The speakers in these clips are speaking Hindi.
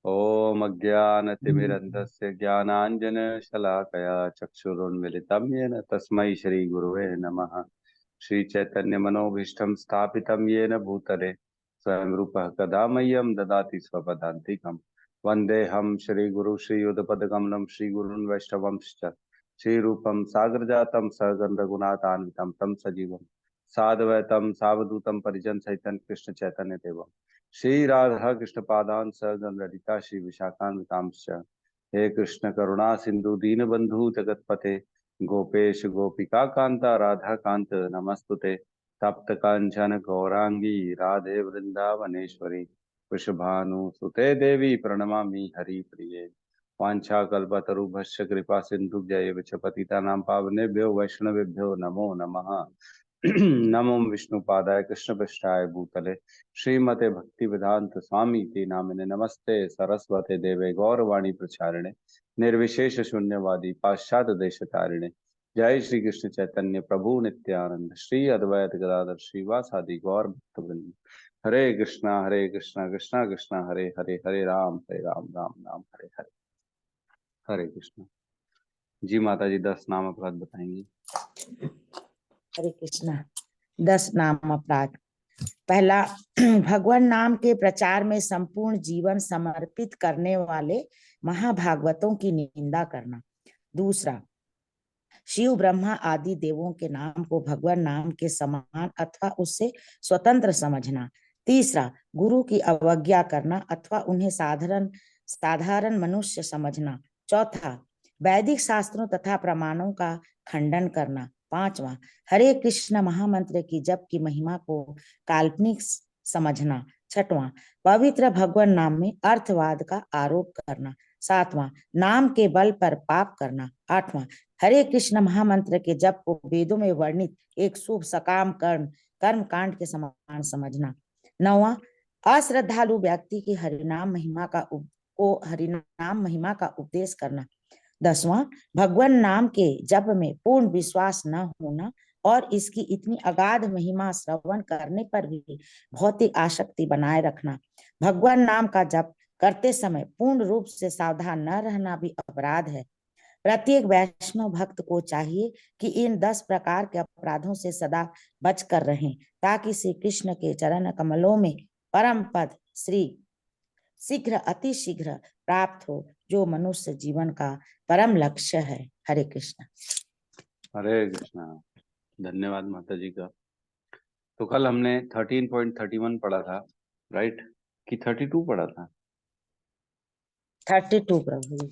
ओम अज्ञानतिमिरन्धस्य ज्ञानाञ्जनशलाकया चक्षुरुन्मिलितं येन तस्मै श्रीगुरुवे नमः। श्रीचैतन्यमनोभीष्टं स्थापितं येन भूतले स्वयं रूपः कदा मह्यं ददाति स्वपदान्तिकं। वन्देऽहं श्रीगुरु श्रीयुतपदकमलं श्रीगुरून् वैष्णवंश्च श्रीरूपं सागरजातं सगन्धगुणातान्वितं तं सजीवं साद्वैतं सावधूतं परिजनसहितं कृष्ण चैतन्यदेवम् श्री राधा कृष्ण पादान सगन ललिता श्री विशाखान्वितांश्च। हे कृष्ण करुणा सिंधु दीनबंधु जगतपते गोपेश गोपिका कांता राधा कांत नमस्तुते। तप्त कांचन गौरांगी राधे वृंदावनेश्वरी वृषभानुसुते देवी प्रणमामि हरि प्रिये। वाञ्छाकल्पतरुभ्यश्च कृपा सिंधु जय पतितानां पावनेभ्यो वैष्णवेभ्यो नमो नमः। नमो विष्णुपादाय कृष्णपृष्ठाय भूतले श्रीमते भक्ति वेदांत स्वामी ते नामिने नमस्ते सरस्वते देवे गौरवाणी प्रचारिणे निर्विशेष शून्यवादी पाश्चात्य देश तारिणे। जय श्री कृष्ण चैतन्य प्रभु नित्यानंद श्री अद्वैत गदाधर श्रीवासादि गौर भक्तवृंद। हरे कृष्णा कृष्णा कृष्णा हरे हरे हरे राम राम राम हरे हरे। हरे कृष्णा जी। माता जी 10 नाम अपराध बताएंगी। हरे कृष्णा। 10 नाम अपराध। पहला, भगवान नाम के प्रचार में संपूर्ण जीवन समर्पित करने वाले महाभागवतों की निंदा करना। दूसरा, शिव ब्रह्मा आदि देवों के नाम को भगवान नाम के समान अथवा उससे स्वतंत्र समझना। तीसरा, गुरु की अवज्ञा करना अथवा उन्हें साधारण मनुष्य समझना। चौथा, वैदिक शास्त्रों तथा प्रमाणों का खंडन करना। पांचवा, हरे कृष्ण महामंत्र की जप की महिमा को काल्पनिक समझना। छठवां, पवित्र भगवान नाम में अर्थवाद का आरोप करना। सातवां, नाम के बल पर पाप करना। आठवां, हरे कृष्ण महामंत्र के जप को वेदों में वर्णित एक शुभ सकाम कर्म कांड के समान समझना। नौवां, अश्रद्धालु व्यक्ति की हरिनाम महिमा का उपदेश करना। 10वां, भगवान नाम के जप में पूर्ण विश्वास न होना और इसकी इतनी अगाध महिमा श्रवण करने पर भी भौतिक आसक्ति बनाए रखना। भगवान नाम का जप करते समय पूर्ण रूप से सावधान न रहना भी अपराध है। प्रत्येक वैष्णव भक्त को चाहिए कि इन 10 प्रकार के अपराधों से सदा बचकर रहें, ताकि श्री कृष्ण के चरण कमलों में परम पद अति शीघ्र प्राप्त हो, जो मनुष्य जीवन का परम लक्ष्य है। हरे कृष्ण। हरे कृष्णा। धन्यवाद माता जी का। तो कल हमने 13.31 पढ़ा था, राइट? कि 32 पढ़ा था? 32 प्रभु।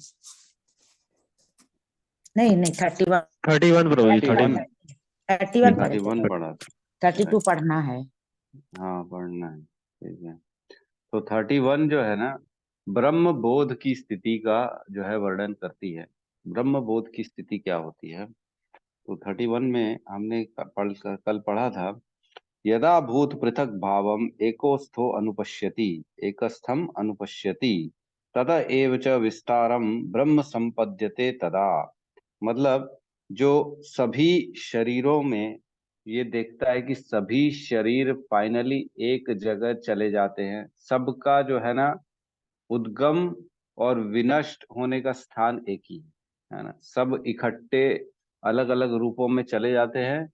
नहीं 31 प्रभु जी। 31 पढ़ा था। 32 पढ़ना है। हाँ पढ़ना है, ठीक है। तो 31 जो है ना, ब्रह्म बोध की स्थिति का जो है वर्णन करती है। ब्रह्म बोध की स्थिति क्या होती है? तो 31 में हमने कल पढ़ा था, यदा भूत पृथक भावम एकोस्थो अनुपश्यति एकस्थम अनुपश्यति तदा एव च विस्तारम ब्रह्म संपद्यते तदा। मतलब जो सभी शरीरों में ये देखता है कि सभी शरीर फाइनली एक जगह चले जाते हैं, सबका जो है ना उद्गम और विनष्ट होने का स्थान एक ही है ना। सब इकट्ठे अलग अलग रूपों में चले जाते हैं,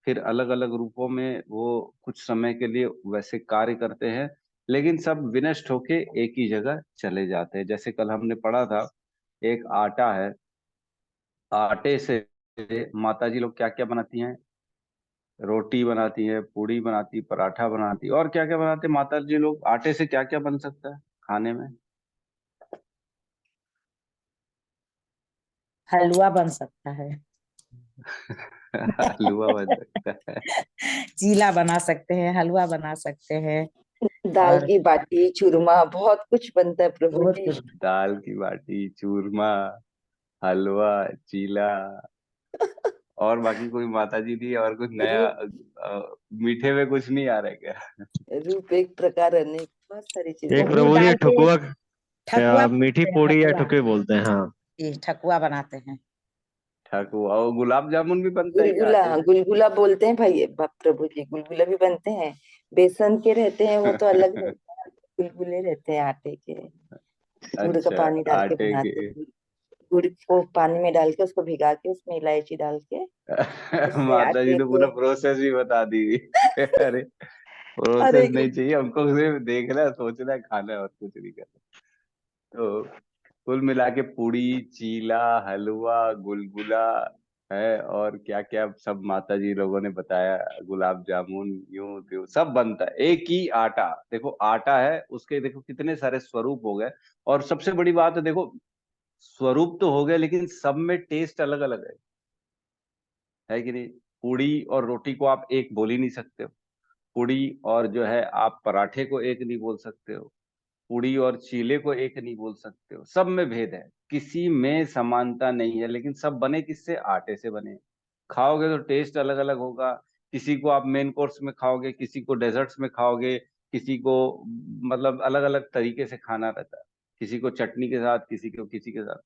फिर अलग अलग रूपों में वो कुछ समय के लिए वैसे कार्य करते हैं, लेकिन सब विनष्ट होके एक ही जगह चले जाते हैं। जैसे कल हमने पढ़ा था, एक आटा है, आटे से माता जी लोग क्या क्या बनाती हैं? रोटी बनाती है, पूड़ी बनाती, पराठा बनाती, और क्या क्या बनाते हैं माता जी लोग? आटे से क्या क्या बन सकता है खाने में? हलवा बन सकता है। हलवा बन सकता है। चीला बना सकते हैं, हलवा बना सकते हैं, दाल और की बाटी, चूरमा, बहुत कुछ बनता है प्रभु बहुत जी। कुछ। दाल की बाटी, चूरमा, हलवा, चीला, और बाकी कोई माता जी थी और कुछ नया रूप मीठे में कुछ नहीं आ रहा है क्या? रूप एक प्रकार अनेक, बहुत सारी चीजें एक गुड़ प्रभु जी डाल के ठकुआ, ठकुआ मीठी बनाते हैं। पूड़ी या ठकुआ, ठुके बोलते हैं। हाँ, ये ठकुआ बनाते हैं। ठकुआ और गुलाब जामुन भी बनता है क्या गुलगुला, आटे से? गुलगुला बोलते हैं भाई प्रभु जी। गुलगुला भी बनते हैं, बेसन के रहते हैं, वो तो अलग रहते हैं। गुलगुले रहते हैं आटे के। गुड़ का अच्छा, पानी डाल के आटे बनाते के। हैं। गुड़ को पानी में डाल के उसको भिगा के उसमें इलायची डाल के उससे माता जी आटे तो के। पूरा प्रोसेस भी बता दी। अरे, अरे प्रोसेस नहीं चाहिए हमको, सिर्फ देखना है, सोचना है, खाना है, और कुछ नहीं करना। तो कुल मिला के पूड़ी, चीला, हलवा, गुलगुला है, और क्या क्या सब माता जी लोगों ने बताया, गुलाब जामुन, यूं त्यों सब बनता है एक ही आटा। देखो आटा है, उसके देखो कितने सारे स्वरूप हो गए। और सबसे बड़ी बात है, देखो स्वरूप तो हो गए, लेकिन सब में टेस्ट अलग अलग है कि नहीं। पूड़ी और रोटी को आप एक बोल ही नहीं सकते हो। पूड़ी और जो है आप पराठे को एक नहीं बोल सकते हो। पूड़ी और चीले को एक नहीं बोल सकते हो। सब में भेद है, किसी में समानता नहीं है, लेकिन सब बने किससे? आटे से बने। खाओगे तो टेस्ट अलग अलग होगा। किसी को आप मेन कोर्स में खाओगे, किसी को डेजर्ट्स में खाओगे, किसी को मतलब अलग अलग तरीके से खाना रहता है। किसी को चटनी के साथ, किसी के साथ।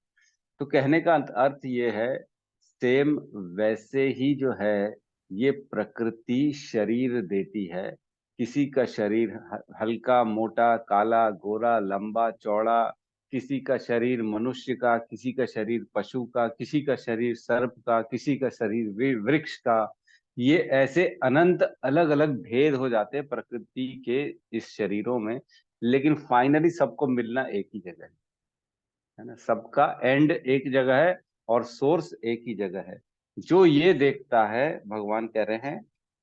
तो कहने का अर्थ ये है, सेम वैसे ही जो है ये प्रकृति शरीर देती है। किसी का शरीर हल्का, मोटा, काला, गोरा, लंबा, चौड़ा। किसी का शरीर मनुष्य का, किसी का शरीर पशु का, किसी का शरीर सर्प का, किसी का शरीर वृक्ष का। ये ऐसे अनंत अलग अलग भेद हो जाते हैं प्रकृति के इस शरीरों में। लेकिन फाइनली सबको मिलना एक ही जगह है ना। सबका एंड एक जगह है और सोर्स एक ही जगह है। जो ये देखता है, भगवान कह रहे हैं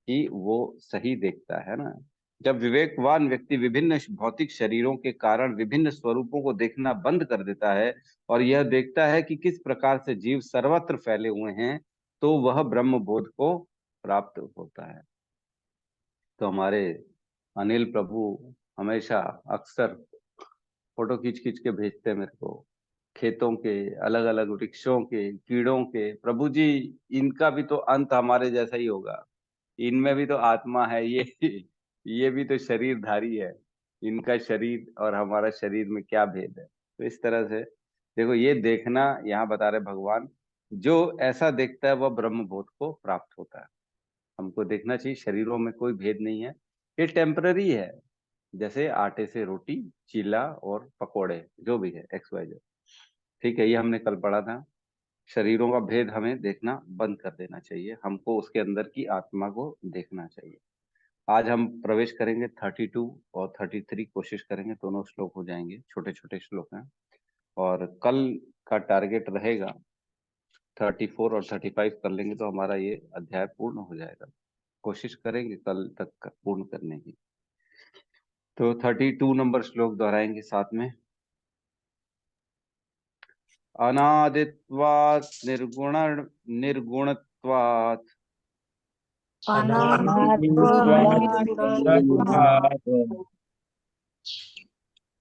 कि वो सही देखता है ना। जब विवेकवान व्यक्ति विभिन्न भौतिक शरीरों के कारण विभिन्न स्वरूपों को देखना बंद कर देता है और यह देखता है कि किस प्रकार से जीव सर्वत्र फैले हुए हैं, तो वह ब्रह्म बोध को प्राप्त होता है। तो हमारे अनिल प्रभु हमेशा अक्सर फोटो खींच खींच के भेजते हैं मेरे को, खेतों के, अलग अलग वृक्षों के, कीड़ों के। प्रभु जी, इनका भी तो अंत हमारे जैसा ही होगा। इनमें भी तो आत्मा है, ये भी तो शरीरधारी है। इनका शरीर और हमारा शरीर में क्या भेद है? तो इस तरह से देखो, ये देखना यहाँ बता रहे भगवान, जो ऐसा देखता है वह ब्रह्म बोध को प्राप्त होता है। हमको देखना चाहिए शरीरों में कोई भेद नहीं है, ये टेम्पररी है। जैसे आटे से रोटी, चीला और पकोड़े, जो भी है एक्स वाई जेड, ठीक है, ये हमने कल पढ़ा था। शरीरों का भेद हमें देखना बंद कर देना चाहिए, हमको उसके अंदर की आत्मा को देखना चाहिए। आज हम प्रवेश करेंगे 32 और 33, कोशिश करेंगे दोनों श्लोक हो जाएंगे, छोटे छोटे श्लोक हैं। और कल का टारगेट रहेगा 34 और 35 कर लेंगे तो हमारा ये अध्याय पूर्ण हो जाएगा। कोशिश करेंगे कल तक पूर्ण करने की। तो 32 नंबर श्लोक दोहराएंगे साथ में। अनादित्वात् निर्गुणत्वात्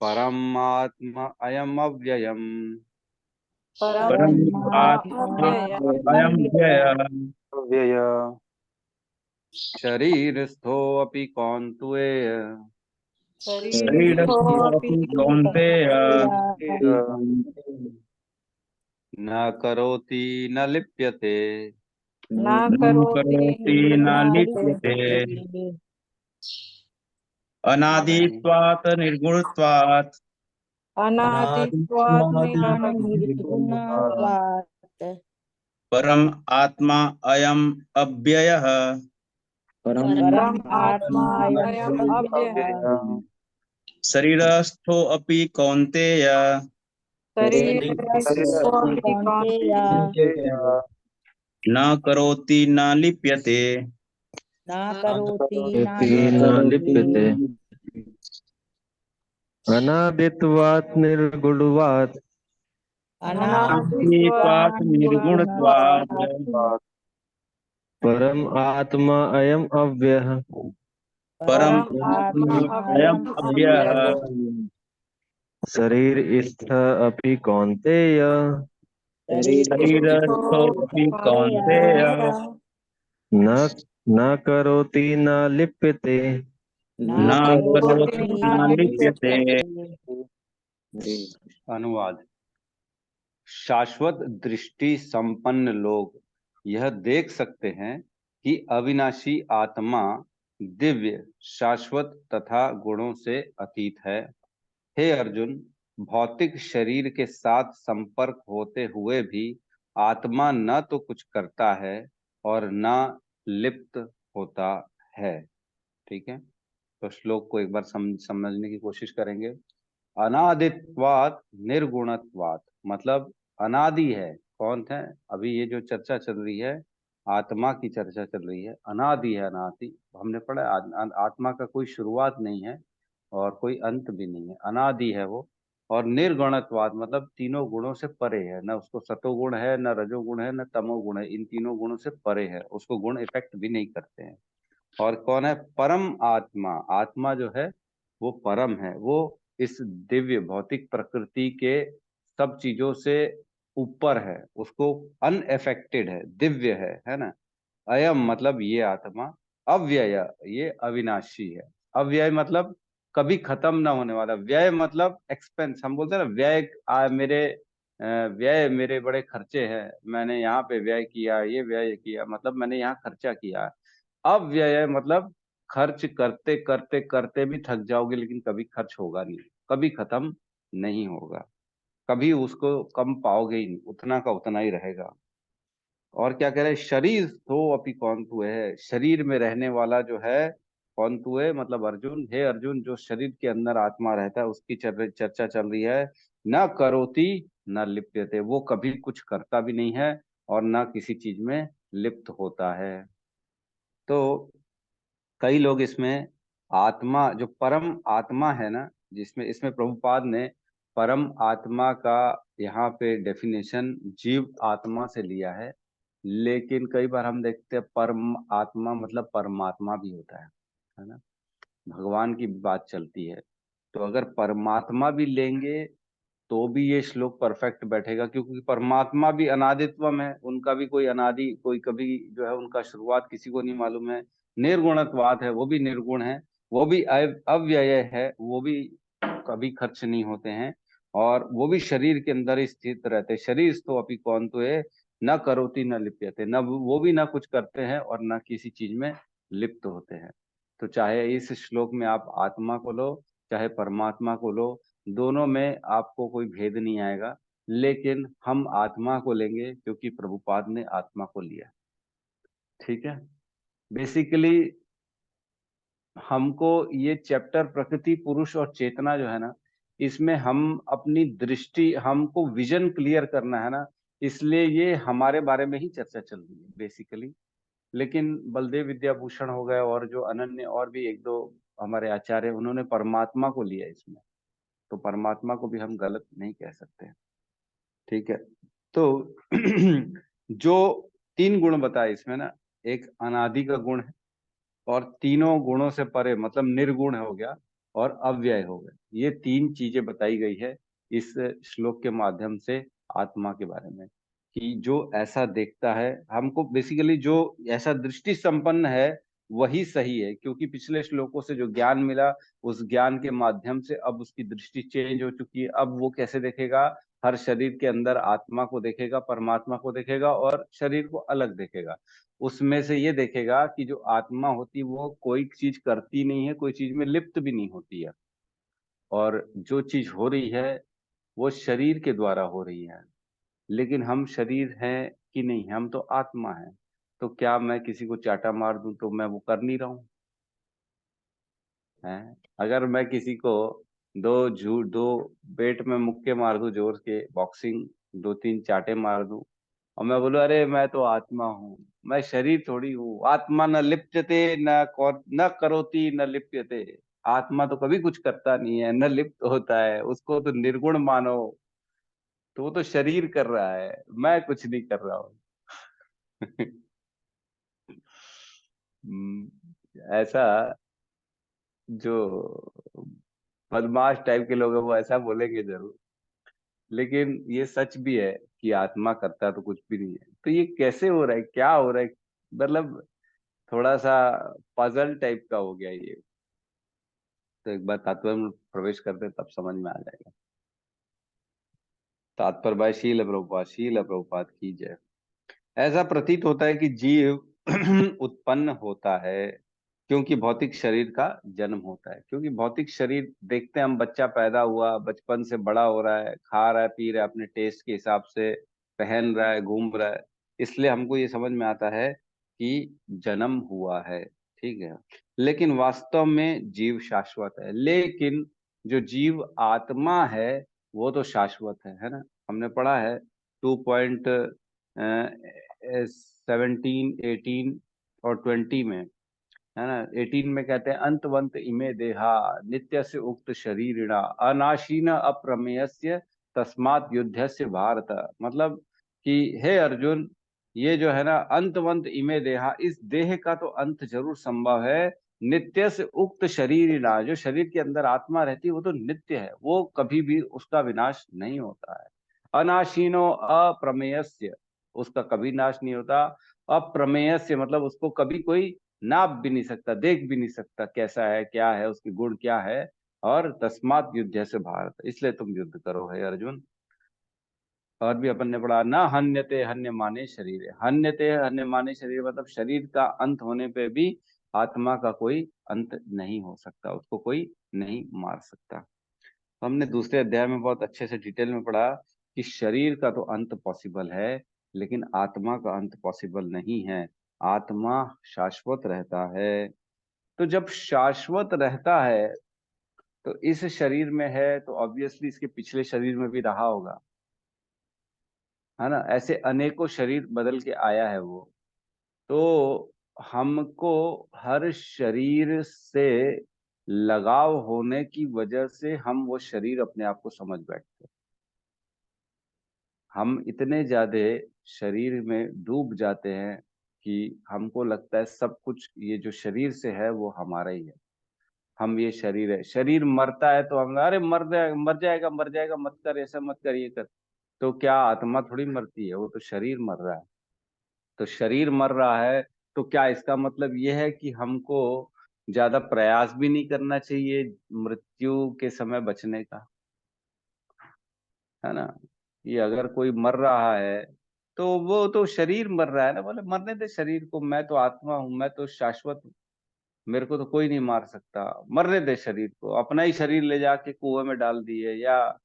परम आत्मा अयम अव्ययम् परम आत्मा अयम व्यय व्यय शरीरस्थोऽपि कौन्तेय शरीरस्थोऽपि कौन्तेय न करोति न लिप्यते न करोति न लिप्यते। अनादित्वात् निर्गुणत्वात् निर्गुणत्वात् परम आत्मा अयम अव्ययः परम आत्मा अयम् अव्ययः शरीरस्थोऽपि कौन्तेय शरीरस्थोऽपि कौन्तेय न करोति न लिप्यते। न करोति न लिप्यते। लिप्यते। अनादित्वात् निर्गुणवात् अनादित्वात् निर्गुणत्वात् अनादित्वात् परम आत्मा अयम अव्ययः परम परम आत्मा आत्मा अयम अयम् अव्ययः शरीरस्थ अपि कौन्तेय शरीरस्थोऽपि कौन्तेय न न करोति न लिप्यते। न करोति न लिप्यते। अनुवाद। शाश्वत दृष्टि संपन्न लोग यह देख सकते हैं कि अविनाशी आत्मा दिव्य, शाश्वत तथा गुणों से अतीत है। हे अर्जुन, भौतिक शरीर के साथ संपर्क होते हुए भी आत्मा न तो कुछ करता है और न लिप्त होता है। ठीक है, तो श्लोक को एक बार समझने की कोशिश करेंगे। अनादित्वात् निर्गुणत्वात्, मतलब अनादि है। कौन है? अभी ये जो चर्चा चल रही है, आत्मा की चर्चा चल रही है। अनादि है, अनादि हमने पढ़ा आत्मा का कोई शुरुआत नहीं है और कोई अंत भी नहीं है, अनादि है वो। और निर्गुणत्वाद मतलब तीनों गुणों से परे है, न उसको सतोगुण है, न रजोगुण है, न तमोगुण है, इन तीनों गुणों से परे है, उसको गुण इफेक्ट भी नहीं करते हैं। और कौन है? परम आत्मा। आत्मा जो है वो परम है, वो इस दिव्य भौतिक प्रकृति के सब चीजों से ऊपर है, उसको अनएफेक्टेड है, दिव्य है ना। अयम मतलब ये आत्मा, अव्यय ये अविनाशी है। अव्यय मतलब कभी खत्म ना होने वाला, व्यय मतलब एक्सपेंस, हम बोलते हैं ना व्यय, मेरे व्यय, मेरे बड़े खर्चे हैं, मैंने यहाँ पे व्यय किया, ये व्यय किया, मतलब मैंने यहाँ खर्चा किया। अव्यय मतलब खर्च करते करते करते भी थक जाओगे लेकिन कभी खर्च होगा नहीं, कभी खत्म नहीं होगा, कभी उसको कम पाओगे ही नहीं, उतना का उतना ही रहेगा। और क्या कह रहे हैं? शरीर तो अपि कौनतु है, शरीर में रहने वाला जो है कौनतु है, मतलब अर्जुन, हे अर्जुन, जो शरीर के अंदर आत्मा रहता है उसकी चर्चा चल रही है। न करोति न लिप्यते, वो कभी कुछ करता भी नहीं है और न किसी चीज में लिप्त होता है। तो कई लोग इसमें आत्मा, जो परम आत्मा है ना, जिसमें इसमें प्रभुपाद ने परम आत्मा का यहाँ पे डेफिनेशन जीव आत्मा से लिया है, लेकिन कई बार हम देखते हैं परम आत्मा मतलब परमात्मा भी होता है ना, भगवान की बात चलती है। तो अगर परमात्मा भी लेंगे तो भी ये श्लोक परफेक्ट बैठेगा, क्योंकि परमात्मा भी अनादित्वम है, उनका भी कोई अनादि, कोई कभी जो है उनका शुरुआत किसी को नहीं मालूम है। निर्गुणत्वाद है, वो भी निर्गुण है, वो भी अव्यय है, वो भी कभी खर्च नहीं होते हैं, और वो भी शरीर के अंदर ही स्थित रहते हैं। शरीर तो अपि कौन तो है, न करोति न लिप्यते, न वो भी ना कुछ करते हैं और न किसी चीज में लिप्त होते हैं। तो चाहे इस श्लोक में आप आत्मा को लो चाहे परमात्मा को लो, दोनों में आपको कोई भेद नहीं आएगा, लेकिन हम आत्मा को लेंगे क्योंकि प्रभुपाद ने आत्मा को लिया। ठीक है, बेसिकली हमको ये चैप्टर प्रकृति पुरुष और चेतना जो है ना, इसमें हम अपनी दृष्टि, हमको विजन क्लियर करना है ना, इसलिए ये हमारे बारे में ही चर्चा चल रही है बेसिकली। लेकिन बलदेव विद्याभूषण हो गए और जो अनन्य और भी एक दो हमारे आचार्य, उन्होंने परमात्मा को लिया इसमें, तो परमात्मा को भी हम गलत नहीं कह सकते। ठीक है, तो जो तीन गुण बताए इसमें ना, एक अनादि का गुण है, और तीनों गुणों से परे मतलब निर्गुण हो गया और अव्यय हो गया, ये तीन चीजें बताई गई है इस श्लोक के माध्यम से आत्मा के बारे में, कि जो ऐसा देखता है, हमको बेसिकली जो ऐसा दृष्टि संपन्न है वही सही है, क्योंकि पिछले श्लोकों से जो ज्ञान मिला उस ज्ञान के माध्यम से अब उसकी दृष्टि चेंज हो चुकी है। अब वो कैसे देखेगा? हर शरीर के अंदर आत्मा को देखेगा, परमात्मा को देखेगा और शरीर को अलग देखेगा। उसमें से ये देखेगा कि जो आत्मा होती है वो कोई चीज करती नहीं है, कोई चीज में लिप्त भी नहीं होती है, और जो चीज हो रही है वो शरीर के द्वारा हो रही है। लेकिन हम शरीर हैं कि नहीं? हम तो आत्मा है। तो क्या मैं किसी को चाटा मार दूं तो मैं वो कर नहीं रहा हूं? है, अगर मैं किसी को दो पेट में मुक्के मार दूं, जोर के बॉक्सिंग, दो तीन चाटे मार दूं, और मैं बोलूं अरे मैं तो आत्मा हूँ, मैं शरीर थोड़ी हूँ, आत्मा न लिप्यते न करोति न लिप्यते, आत्मा तो कभी कुछ करता नहीं है न लिप्त होता है, उसको तो निर्गुण मानो, तो वो तो शरीर कर रहा है, मैं कुछ नहीं कर रहा हूँ। ऐसा जो बदमाश टाइप के लोग हैं वो ऐसा बोलेंगे जरूर, लेकिन ये सच भी है कि आत्मा करता तो कुछ भी नहीं है। तो ये कैसे हो रहा है, क्या हो रहा है, मतलब थोड़ा सा पजल टाइप का हो गया ये। तो एक बार तात्पर्य में प्रवेश करते तब समझ में आ जाएगा। तात्पर्य बाय शील प्रभुपाद की जय। ऐसा प्रतीत होता है कि जीव उत्पन्न होता है क्योंकि भौतिक शरीर का जन्म होता है, क्योंकि भौतिक शरीर देखते हैं हम, बच्चा पैदा हुआ, बचपन से बड़ा हो रहा है, खा रहा है, पी रहा है अपने टेस्ट के हिसाब से, पहन रहा है, घूम रहा है, इसलिए हमको ये समझ में आता है कि जन्म हुआ है, ठीक है। लेकिन वास्तव में जीव शाश्वत है, लेकिन जो जीव आत्मा है वो तो शाश्वत है ना। हमने पढ़ा है 2.17, 18 और 20 में, है ना। 18 में कहते हैं अंतवंत इमे देहा नित्य से उक्त शरीरिणा अनाशीन अप्रमेयस्य तस्मात् युद्धस्य भारत। मतलब कि हे अर्जुन, ये जो है ना अंतवंत इमे देहा, इस देह का तो अंत जरूर संभव है। नित्य से उक्त शरीरिणा, जो शरीर के अंदर आत्मा रहती है वो तो नित्य है, वो कभी भी उसका विनाश नहीं होता है। अनाशीनो अप्रमेयस्य, उसका कभी नाश नहीं होता। अप्रमेयस्य मतलब उसको कभी कोई नाप भी नहीं सकता, देख भी नहीं सकता कैसा है, क्या है, उसके गुण क्या है। और तस्मात् युद्ध से भारत, इसलिए तुम युद्ध करो हे अर्जुन। और भी अपन ने पढ़ा न हन्यते हन्य माने शरीर, हन्यते हन्य माने शरीर मतलब शरीर का अंत होने पे भी आत्मा का कोई अंत नहीं हो सकता, उसको कोई नहीं मार सकता। तो हमने दूसरे अध्याय में बहुत अच्छे से डिटेल में पढ़ा कि शरीर का तो अंत पॉसिबल है, लेकिन आत्मा का अंत पॉसिबल नहीं है। आत्मा शाश्वत रहता है। तो जब शाश्वत रहता है तो इस शरीर में है, तो ऑब्वियसली इसके पिछले शरीर में भी रहा होगा, है ना। ऐसे अनेकों शरीर बदल के आया है वो। तो हमको हर शरीर से लगाव होने की वजह से हम वो शरीर अपने आप को समझ बैठते हैं। हम इतने ज्यादा शरीर में डूब जाते हैं कि हमको लगता है सब कुछ ये जो शरीर से है वो हमारा ही है। हम ये शरीर है, शरीर मरता है तो हम अरे मर जाएगा, मर जाएगा, मर जाएगा, मत कर, ऐसा मत कर, ये कर। तो क्या आत्मा थोड़ी मरती है, वो तो शरीर मर रहा है। तो शरीर मर रहा है, तो क्या इसका मतलब ये है कि हमको ज्यादा प्रयास भी नहीं करना चाहिए मृत्यु के समय बचने का, है ना। ये अगर कोई मर रहा है तो वो तो शरीर मर रहा है ना, बोले मरने दे शरीर को, मैं तो आत्मा हूं, मैं तो शाश्वत हूँ, मेरे को तो कोई नहीं मार सकता, मरने दे शरीर को। अपना ही शरीर ले जाके कुएं में डाल दिए, या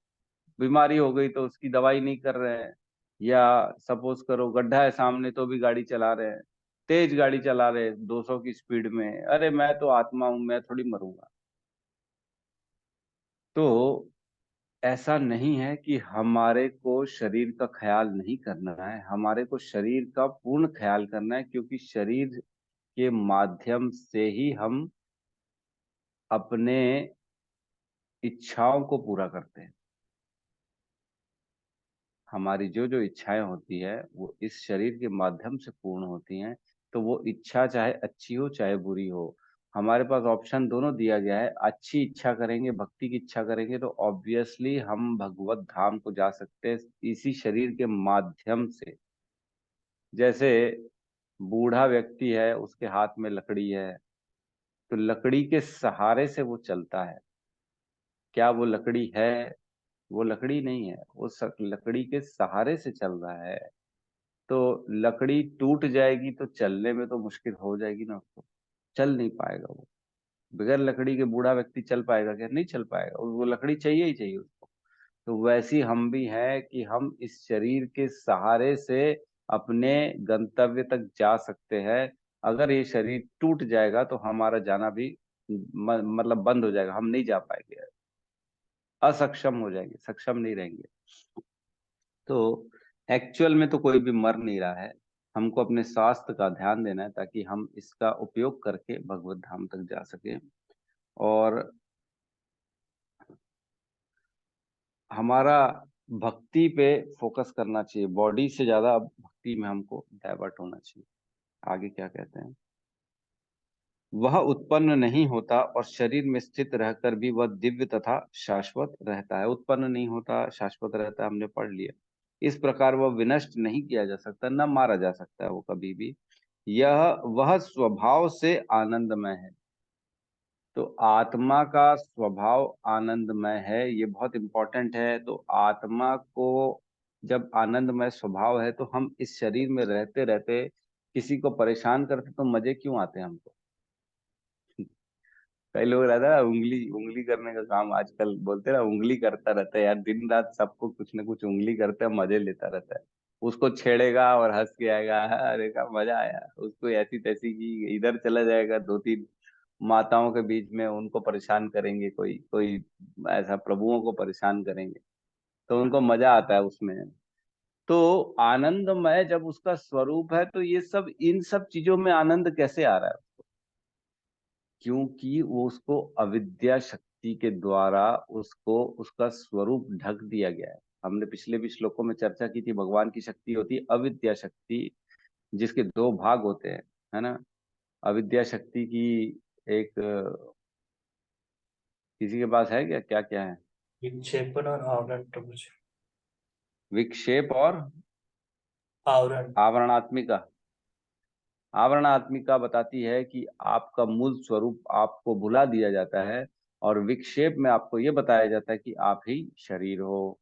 बीमारी हो गई तो उसकी दवाई नहीं कर रहे हैं, या सपोज करो गड्ढा है सामने तो भी गाड़ी चला रहे हैं, तेज गाड़ी चला रहे हैं 200 की स्पीड में, अरे मैं तो आत्मा हूं, मैं थोड़ी मरूंगा। तो ऐसा नहीं है कि हमारे को शरीर का ख्याल नहीं करना है, हमारे को शरीर का पूर्ण ख्याल करना है, क्योंकि शरीर के माध्यम से ही हम अपने इच्छाओं को पूरा करते हैं। हमारी जो जो इच्छाएं होती है वो इस शरीर के माध्यम से पूर्ण होती हैं। तो वो इच्छा चाहे अच्छी हो चाहे बुरी हो, हमारे पास ऑप्शन दोनों दिया गया है। अच्छी इच्छा करेंगे, भक्ति की इच्छा करेंगे, तो ऑब्वियसली हम भगवत धाम को जा सकते हैं इसी शरीर के माध्यम से। जैसे बूढ़ा व्यक्ति है, उसके हाथ में लकड़ी है, तो लकड़ी के सहारे से वो चलता है। क्या वो लकड़ी है? वो लकड़ी नहीं है, वो लकड़ी के सहारे से चल रहा है। तो लकड़ी टूट जाएगी तो चलने में तो मुश्किल हो जाएगी ना उसको, चल नहीं पाएगा वो। बगैर लकड़ी के बूढ़ा व्यक्ति चल पाएगा क्या? नहीं चल पाएगा, वो लकड़ी चाहिए ही चाहिए उसको। तो वैसी हम भी हैं कि हम इस शरीर के सहारे से अपने गंतव्य तक जा सकते हैं। अगर ये शरीर टूट जाएगा तो हमारा जाना भी मतलब बंद हो जाएगा, हम नहीं जा पाएंगे, असक्षम हो जाएंगे, सक्षम नहीं रहेंगे। तो एक्चुअल में तो कोई भी मर नहीं रहा है। हमको अपने स्वास्थ्य का ध्यान देना है ताकि हम इसका उपयोग करके भगवत धाम तक जा सके। और हमारा भक्ति पे फोकस करना चाहिए, बॉडी से ज्यादा भक्ति में हमको डाइवर्ट होना चाहिए। आगे क्या कहते हैं, वह उत्पन्न नहीं होता और शरीर में स्थित रहकर भी वह दिव्य तथा शाश्वत रहता है। उत्पन्न नहीं होता, शाश्वत रहता है, हमने पढ़ लिया। इस प्रकार वह विनष्ट नहीं किया जा सकता, न मारा जा सकता है वो कभी भी। यह वह स्वभाव से आनंदमय है। तो आत्मा का स्वभाव आनंदमय है, ये बहुत इंपॉर्टेंट है। तो आत्मा को जब आनंदमय स्वभाव है तो हम इस शरीर में रहते रहते किसी को परेशान करते तो मजे क्यों आते हैं हमको? कई लोग रहता है उंगली उंगली करने का काम, आजकल बोलते हैं ना उंगली करता रहता है यार, दिन रात सबको कुछ ना कुछ उंगली करता है, मजे लेता रहता है। उसको छेड़ेगा और हंस के आएगा, अरे का मजा आया, उसको ऐसी तैसी की, इधर चला जाएगा, दो तीन माताओं के बीच में उनको परेशान करेंगे, कोई कोई ऐसा प्रभुओं को परेशान करेंगे, तो उनको मजा आता है उसमें। तो आनंदमय जब उसका स्वरूप है, तो ये सब, इन सब चीजों में आनंद कैसे आ रहा है? क्योंकि वो उसको अविद्या शक्ति के द्वारा उसको उसका स्वरूप ढक दिया गया है। हमने पिछले भी श्लोकों में चर्चा की थी, भगवान की शक्ति होती है अविद्या शक्ति, जिसके दो भाग होते हैं, है ना। अविद्या शक्ति की एक किसी के पास है क्या, क्या क्या है? विक्षेपण और आवरण प्रभु जी। विक्षेप और आवरण। आवरणात्मिका। आवरणात्मिका बताती है कि आपका मूल स्वरूप आपको भुला दिया जाता है, और विक्षेप में आपको ये बताया जाता है कि आप ही शरीर हो,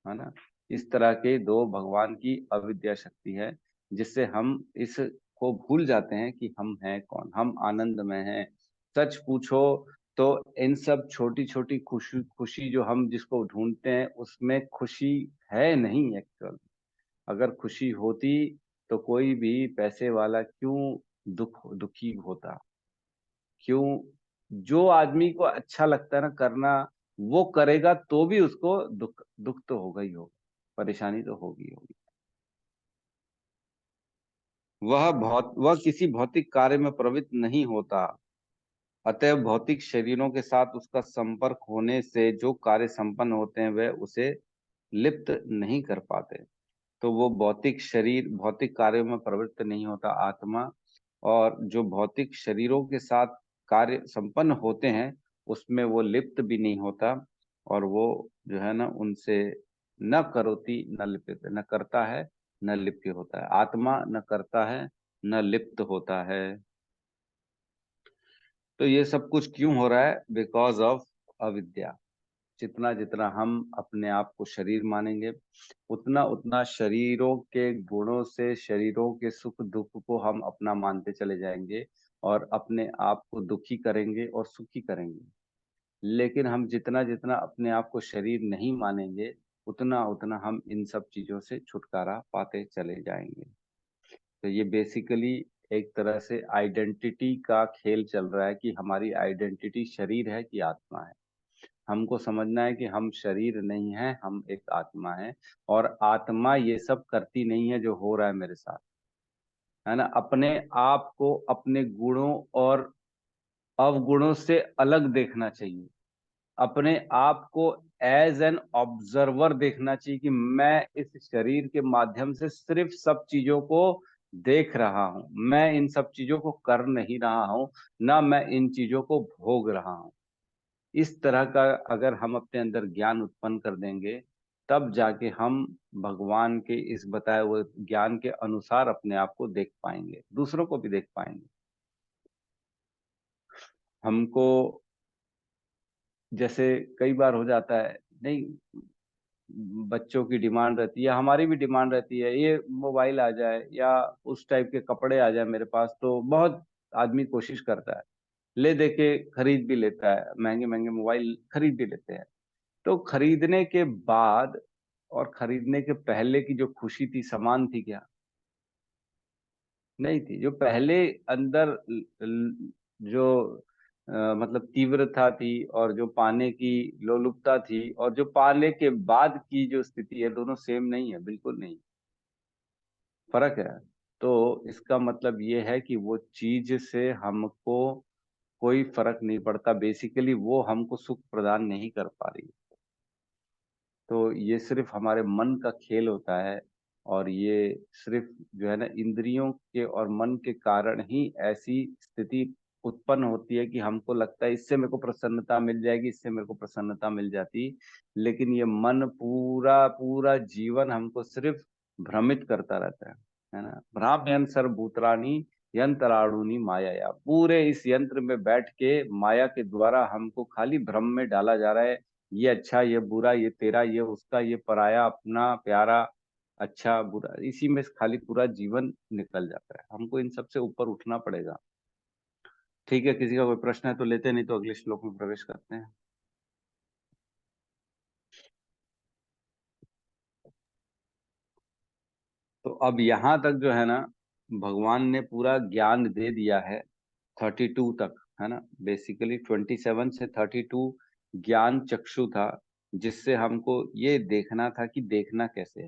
है ना। इस तरह के दो भगवान की अविद्या शक्ति है, जिससे हम इसको भूल जाते हैं कि हम हैं कौन, हम आनंद में हैं। सच पूछो तो इन सब छोटी छोटी खुशी खुशी जो हम जिसको ढूंढते हैं, उसमें खुशी है नहीं एक्चुअल। अगर खुशी होती तो कोई भी पैसे वाला क्यों दुखी होता? क्यों? जो आदमी को अच्छा लगता है ना करना, वो करेगा तो भी उसको दुख दुख तो होगा ही होगा, परेशानी तो होगी होगी। वह किसी भौतिक कार्य में प्रवृत्त नहीं होता, अतः भौतिक शरीरों के साथ उसका संपर्क होने से जो कार्य संपन्न होते हैं वह उसे लिप्त नहीं कर पाते। तो वो भौतिक शरीर भौतिक कार्यों में प्रवृत्त नहीं होता आत्मा, और जो भौतिक शरीरों के साथ कार्य संपन्न होते हैं उसमें वो लिप्त भी नहीं होता, और वो जो है ना उनसे न करोति न लिप्त, न करता है न लिप्त होता है। आत्मा न करता है न लिप्त होता है। तो ये सब कुछ क्यों हो रहा है? बिकॉज ऑफ अविद्या। जितना जितना हम अपने आप को शरीर मानेंगे, उतना उतना शरीरों के गुणों से, शरीरों के सुख दुख को हम अपना मानते चले जाएंगे, और अपने आप को दुखी करेंगे और सुखी करेंगे। लेकिन हम जितना जितना अपने आप को शरीर नहीं मानेंगे, उतना उतना हम इन सब चीजों से छुटकारा पाते चले जाएंगे। तो ये बेसिकली एक तरह से आइडेंटिटी का खेल चल रहा है कि हमारी आइडेंटिटी शरीर है कि आत्मा है। हमको समझना है कि हम शरीर नहीं है, हम एक आत्मा है, और आत्मा ये सब करती नहीं है जो हो रहा है मेरे साथ, है ना। अपने आप को अपने गुणों और अवगुणों से अलग देखना चाहिए। अपने आप को एज एन ऑब्जर्वर देखना चाहिए कि मैं इस शरीर के माध्यम से सिर्फ सब चीजों को देख रहा हूं, मैं इन सब चीजों को कर नहीं रहा हूं, ना मैं इन चीजों को भोग रहा हूं। इस तरह का अगर हम अपने अंदर ज्ञान उत्पन्न कर देंगे, तब जाके हम भगवान के इस बताए हुए ज्ञान के अनुसार अपने आप को देख पाएंगे, दूसरों को भी देख पाएंगे। हमको जैसे कई बार हो जाता है, नहीं, बच्चों की डिमांड रहती है, हमारी भी डिमांड रहती है, ये मोबाइल आ जाए या उस टाइप के कपड़े आ जाए मेरे पास, तो बहुत आदमी कोशिश करता है, ले दे के खरीद भी लेता है, महंगे महंगे मोबाइल खरीद भी लेते हैं। तो खरीदने के बाद और खरीदने के पहले की जो खुशी थी, समान थी क्या? नहीं थी। जो पहले अंदर जो मतलब तीव्रता थी, और जो पाने की लोलुपता थी, और जो पाने के बाद की जो स्थिति है, दोनों सेम नहीं है, बिल्कुल नहीं, फर्क है। तो इसका मतलब ये है कि वो चीज से हमको कोई फर्क नहीं पड़ता, बेसिकली वो हमको सुख प्रदान नहीं कर पा रही। तो ये सिर्फ हमारे मन का खेल होता है, और ये सिर्फ जो है ना इंद्रियों के और मन के कारण ही ऐसी स्थिति उत्पन्न होती है कि हमको लगता है इससे मेरे को प्रसन्नता मिल जाएगी, इससे मेरे को प्रसन्नता मिल जाती। लेकिन ये मन पूरा पूरा जीवन हमको सिर्फ भ्रमित करता रहता है ना। भ्राम्यन सर्वभूतानि यंत्राणुनि माया, पूरे इस यंत्र में बैठ के माया के द्वारा हमको खाली भ्रम में डाला जा रहा है। ये अच्छा, ये बुरा, ये तेरा, ये उसका, ये पराया, अपना, प्यारा, अच्छा बुरा, इसी में खाली पूरा जीवन निकल जाता है। हमको इन सबसे ऊपर उठना पड़ेगा। ठीक है, किसी का कोई प्रश्न है तो लेते, नहीं तो अगले श्लोक में प्रवेश करते हैं। तो अब यहाँ तक जो है ना, भगवान ने पूरा ज्ञान दे दिया है 32 तक, है ना। बेसिकली 27 से 32 ज्ञान चक्षु था, जिससे हमको ये देखना था कि देखना कैसे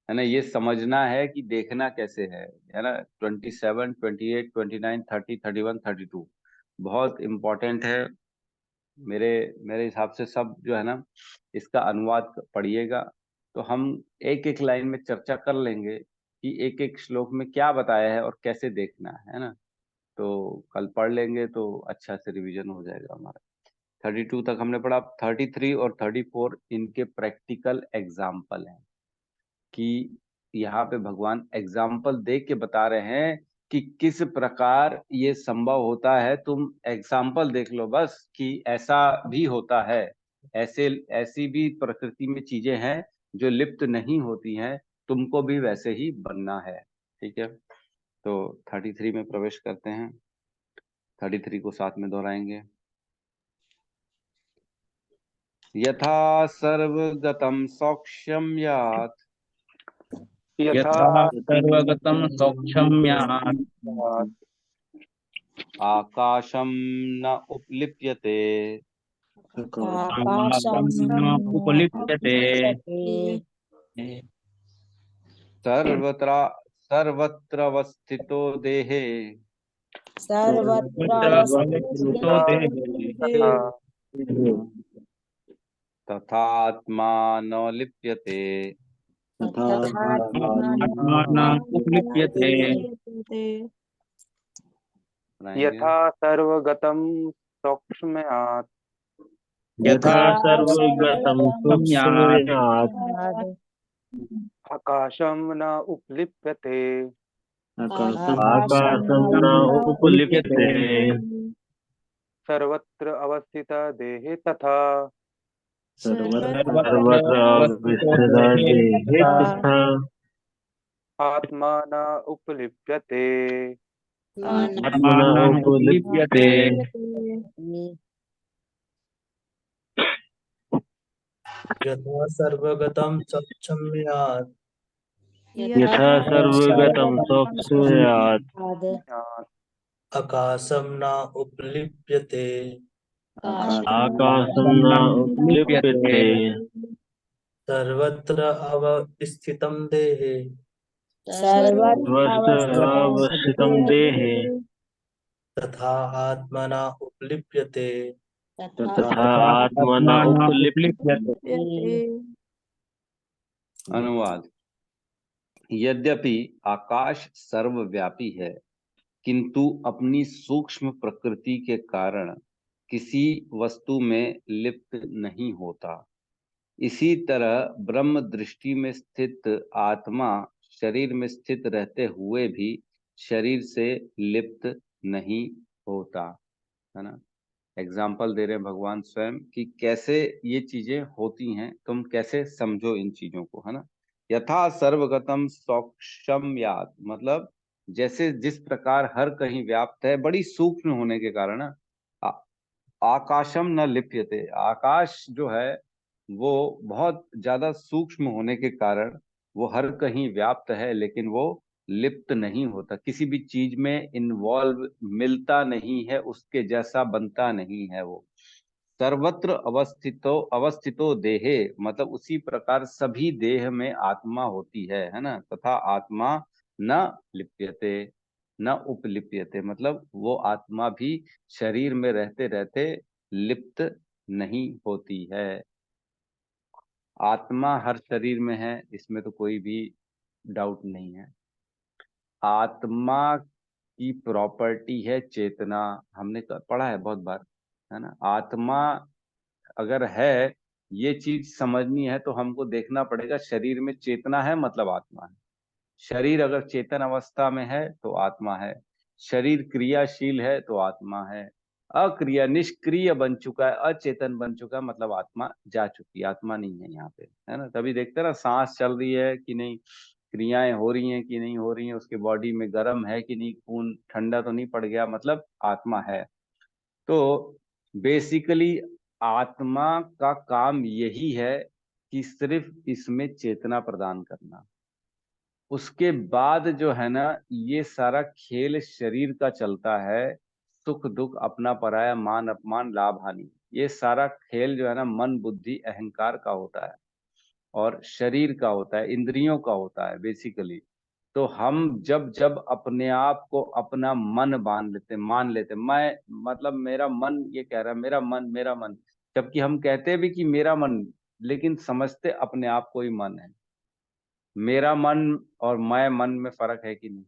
है ना, ये समझना है कि देखना कैसे है ना। 27, 28, 29, 30, 31, 32 बहुत इंपॉर्टेंट है। मेरे मेरे हिसाब से सब जो है ना, इसका अनुवाद पढ़िएगा, तो हम एक एक लाइन में चर्चा कर लेंगे कि एक एक श्लोक में क्या बताया है और कैसे देखना है ना। तो कल पढ़ लेंगे तो अच्छा से रिवीजन हो जाएगा हमारा। 32 तक हमने पढ़ा। 33 और 34 इनके प्रैक्टिकल एग्जाम्पल हैं, कि यहाँ पे भगवान एग्जाम्पल दे के बता रहे हैं कि किस प्रकार ये संभव होता है। तुम एग्जाम्पल देख लो बस कि ऐसा भी होता है, ऐसे ऐसी भी प्रकृति में चीजें हैं जो लिप्त नहीं होती हैं, तुमको भी वैसे ही बनना है। ठीक है, तो 33 में प्रवेश करते हैं। 33 को साथ में दोहराएंगे। यथा सर्वगतम सौक्ष्यम यात यथा सर्वगतं सौक्ष्म्यात् आकाशम न उपलिप्यते आकाशं न उपलिप्यते। सर्वत्र सर्वत्रवस्थितो देहे सर्वत्र सर्वत्र अवस्थितो अवस्थितो देहे तथात्मा न लिप्यते। आत्मा न उपलिप्यते। बनाएंगे। यथा सर्वगतं सौक्ष्म्यात् यथा सर्वगतं सर्वगतं सूक्ष्मयात् आकाशं न उपलिप्यते। आकाशं न उपलिप्यते। सर्वत्र अवस्थित देहे तथा सर्वत्र अवस्थितो अवस्थितो देहे देहे तथा तथा आत्मा न उपलिप्यते। आत्मा न न उपलिप्यते। यथा सर्वगतं सक्षम्यात् यथा सर्वगतं सौक्ष्मयात् आकाशं न उपलिप्यते। आकाशं आकाशं न न उपलिप्यते। उपलिप्यते। सर्वत्र अवस्थितं देहे सर्वत्र अवस्थितं देहे तथा आत्मा न उपलिप्यते। तथा तथा आत्मा न आत्मा न उपलिप्यते। उपलिप्यते। अनुवाद। यद्यपि आकाश सर्वव्यापी है, किंतु अपनी सूक्ष्म प्रकृति के कारण किसी वस्तु में लिप्त नहीं होता। इसी तरह ब्रह्म दृष्टि में स्थित आत्मा शरीर में स्थित रहते हुए भी शरीर से लिप्त नहीं होता, है ना। एग्जाम्पल दे रहे हैं भगवान स्वयं कि कैसे ये चीजें होती हैं, तुम कैसे समझो इन चीजों को, है ना। यथा सर्वगतम सौक्ष्म्यात् मतलब जैसे जिस प्रकार हर कहीं व्याप्त है, बड़ी सूक्ष्म होने के कारण आ- आकाशम न लिप्यते, आकाश जो है वो बहुत ज्यादा सूक्ष्म होने के कारण वो हर कहीं व्याप्त है, लेकिन वो लिप्त नहीं होता, किसी भी चीज में इन्वॉल्व मिलता नहीं है, उसके जैसा बनता नहीं है वो। सर्वत्र अवस्थितो देहे मतलब उसी प्रकार सभी देह में आत्मा होती है ना। तथा आत्मा न लिप्यते न उपलिप्यते मतलब वो आत्मा भी शरीर में रहते रहते लिप्त नहीं होती है। आत्मा हर शरीर में है, इसमें तो कोई भी डाउट नहीं है। आत्मा की प्रॉपर्टी है चेतना, हमने पढ़ा है बहुत बार, है ना। आत्मा अगर है, ये चीज समझनी है तो हमको देखना पड़ेगा शरीर में चेतना है मतलब आत्मा है। शरीर अगर चेतन अवस्था में है तो आत्मा है, शरीर क्रियाशील है तो आत्मा है, अक्रिया निष्क्रिय बन चुका है, अचेतन बन चुका है मतलब आत्मा जा चुकी है, आत्मा नहीं है यहाँ पे, है ना। तभी देखते हैं ना सांस चल रही है कि नहीं, क्रियाएं हो रही हैं कि नहीं हो रही हैं, उसके बॉडी में गर्म है कि नहीं, खून ठंडा तो नहीं पड़ गया, मतलब आत्मा है। तो बेसिकली आत्मा का काम यही है कि सिर्फ इसमें चेतना प्रदान करना। उसके बाद जो है ना, ये सारा खेल शरीर का चलता है, सुख दुख, अपना पराया, मान अपमान, लाभ हानि, ये सारा खेल जो है ना मन बुद्धि अहंकार का होता है और शरीर का होता है, इंद्रियों का होता है बेसिकली। तो हम जब जब अपने आप को अपना मन मान लेते, मैं मतलब मेरा मन ये कह रहा है, मेरा मन, जबकि हम कहते भी कि मेरा मन, लेकिन समझते अपने आप को ही मन है। मेरा मन और मैं मन में फर्क है कि नहीं?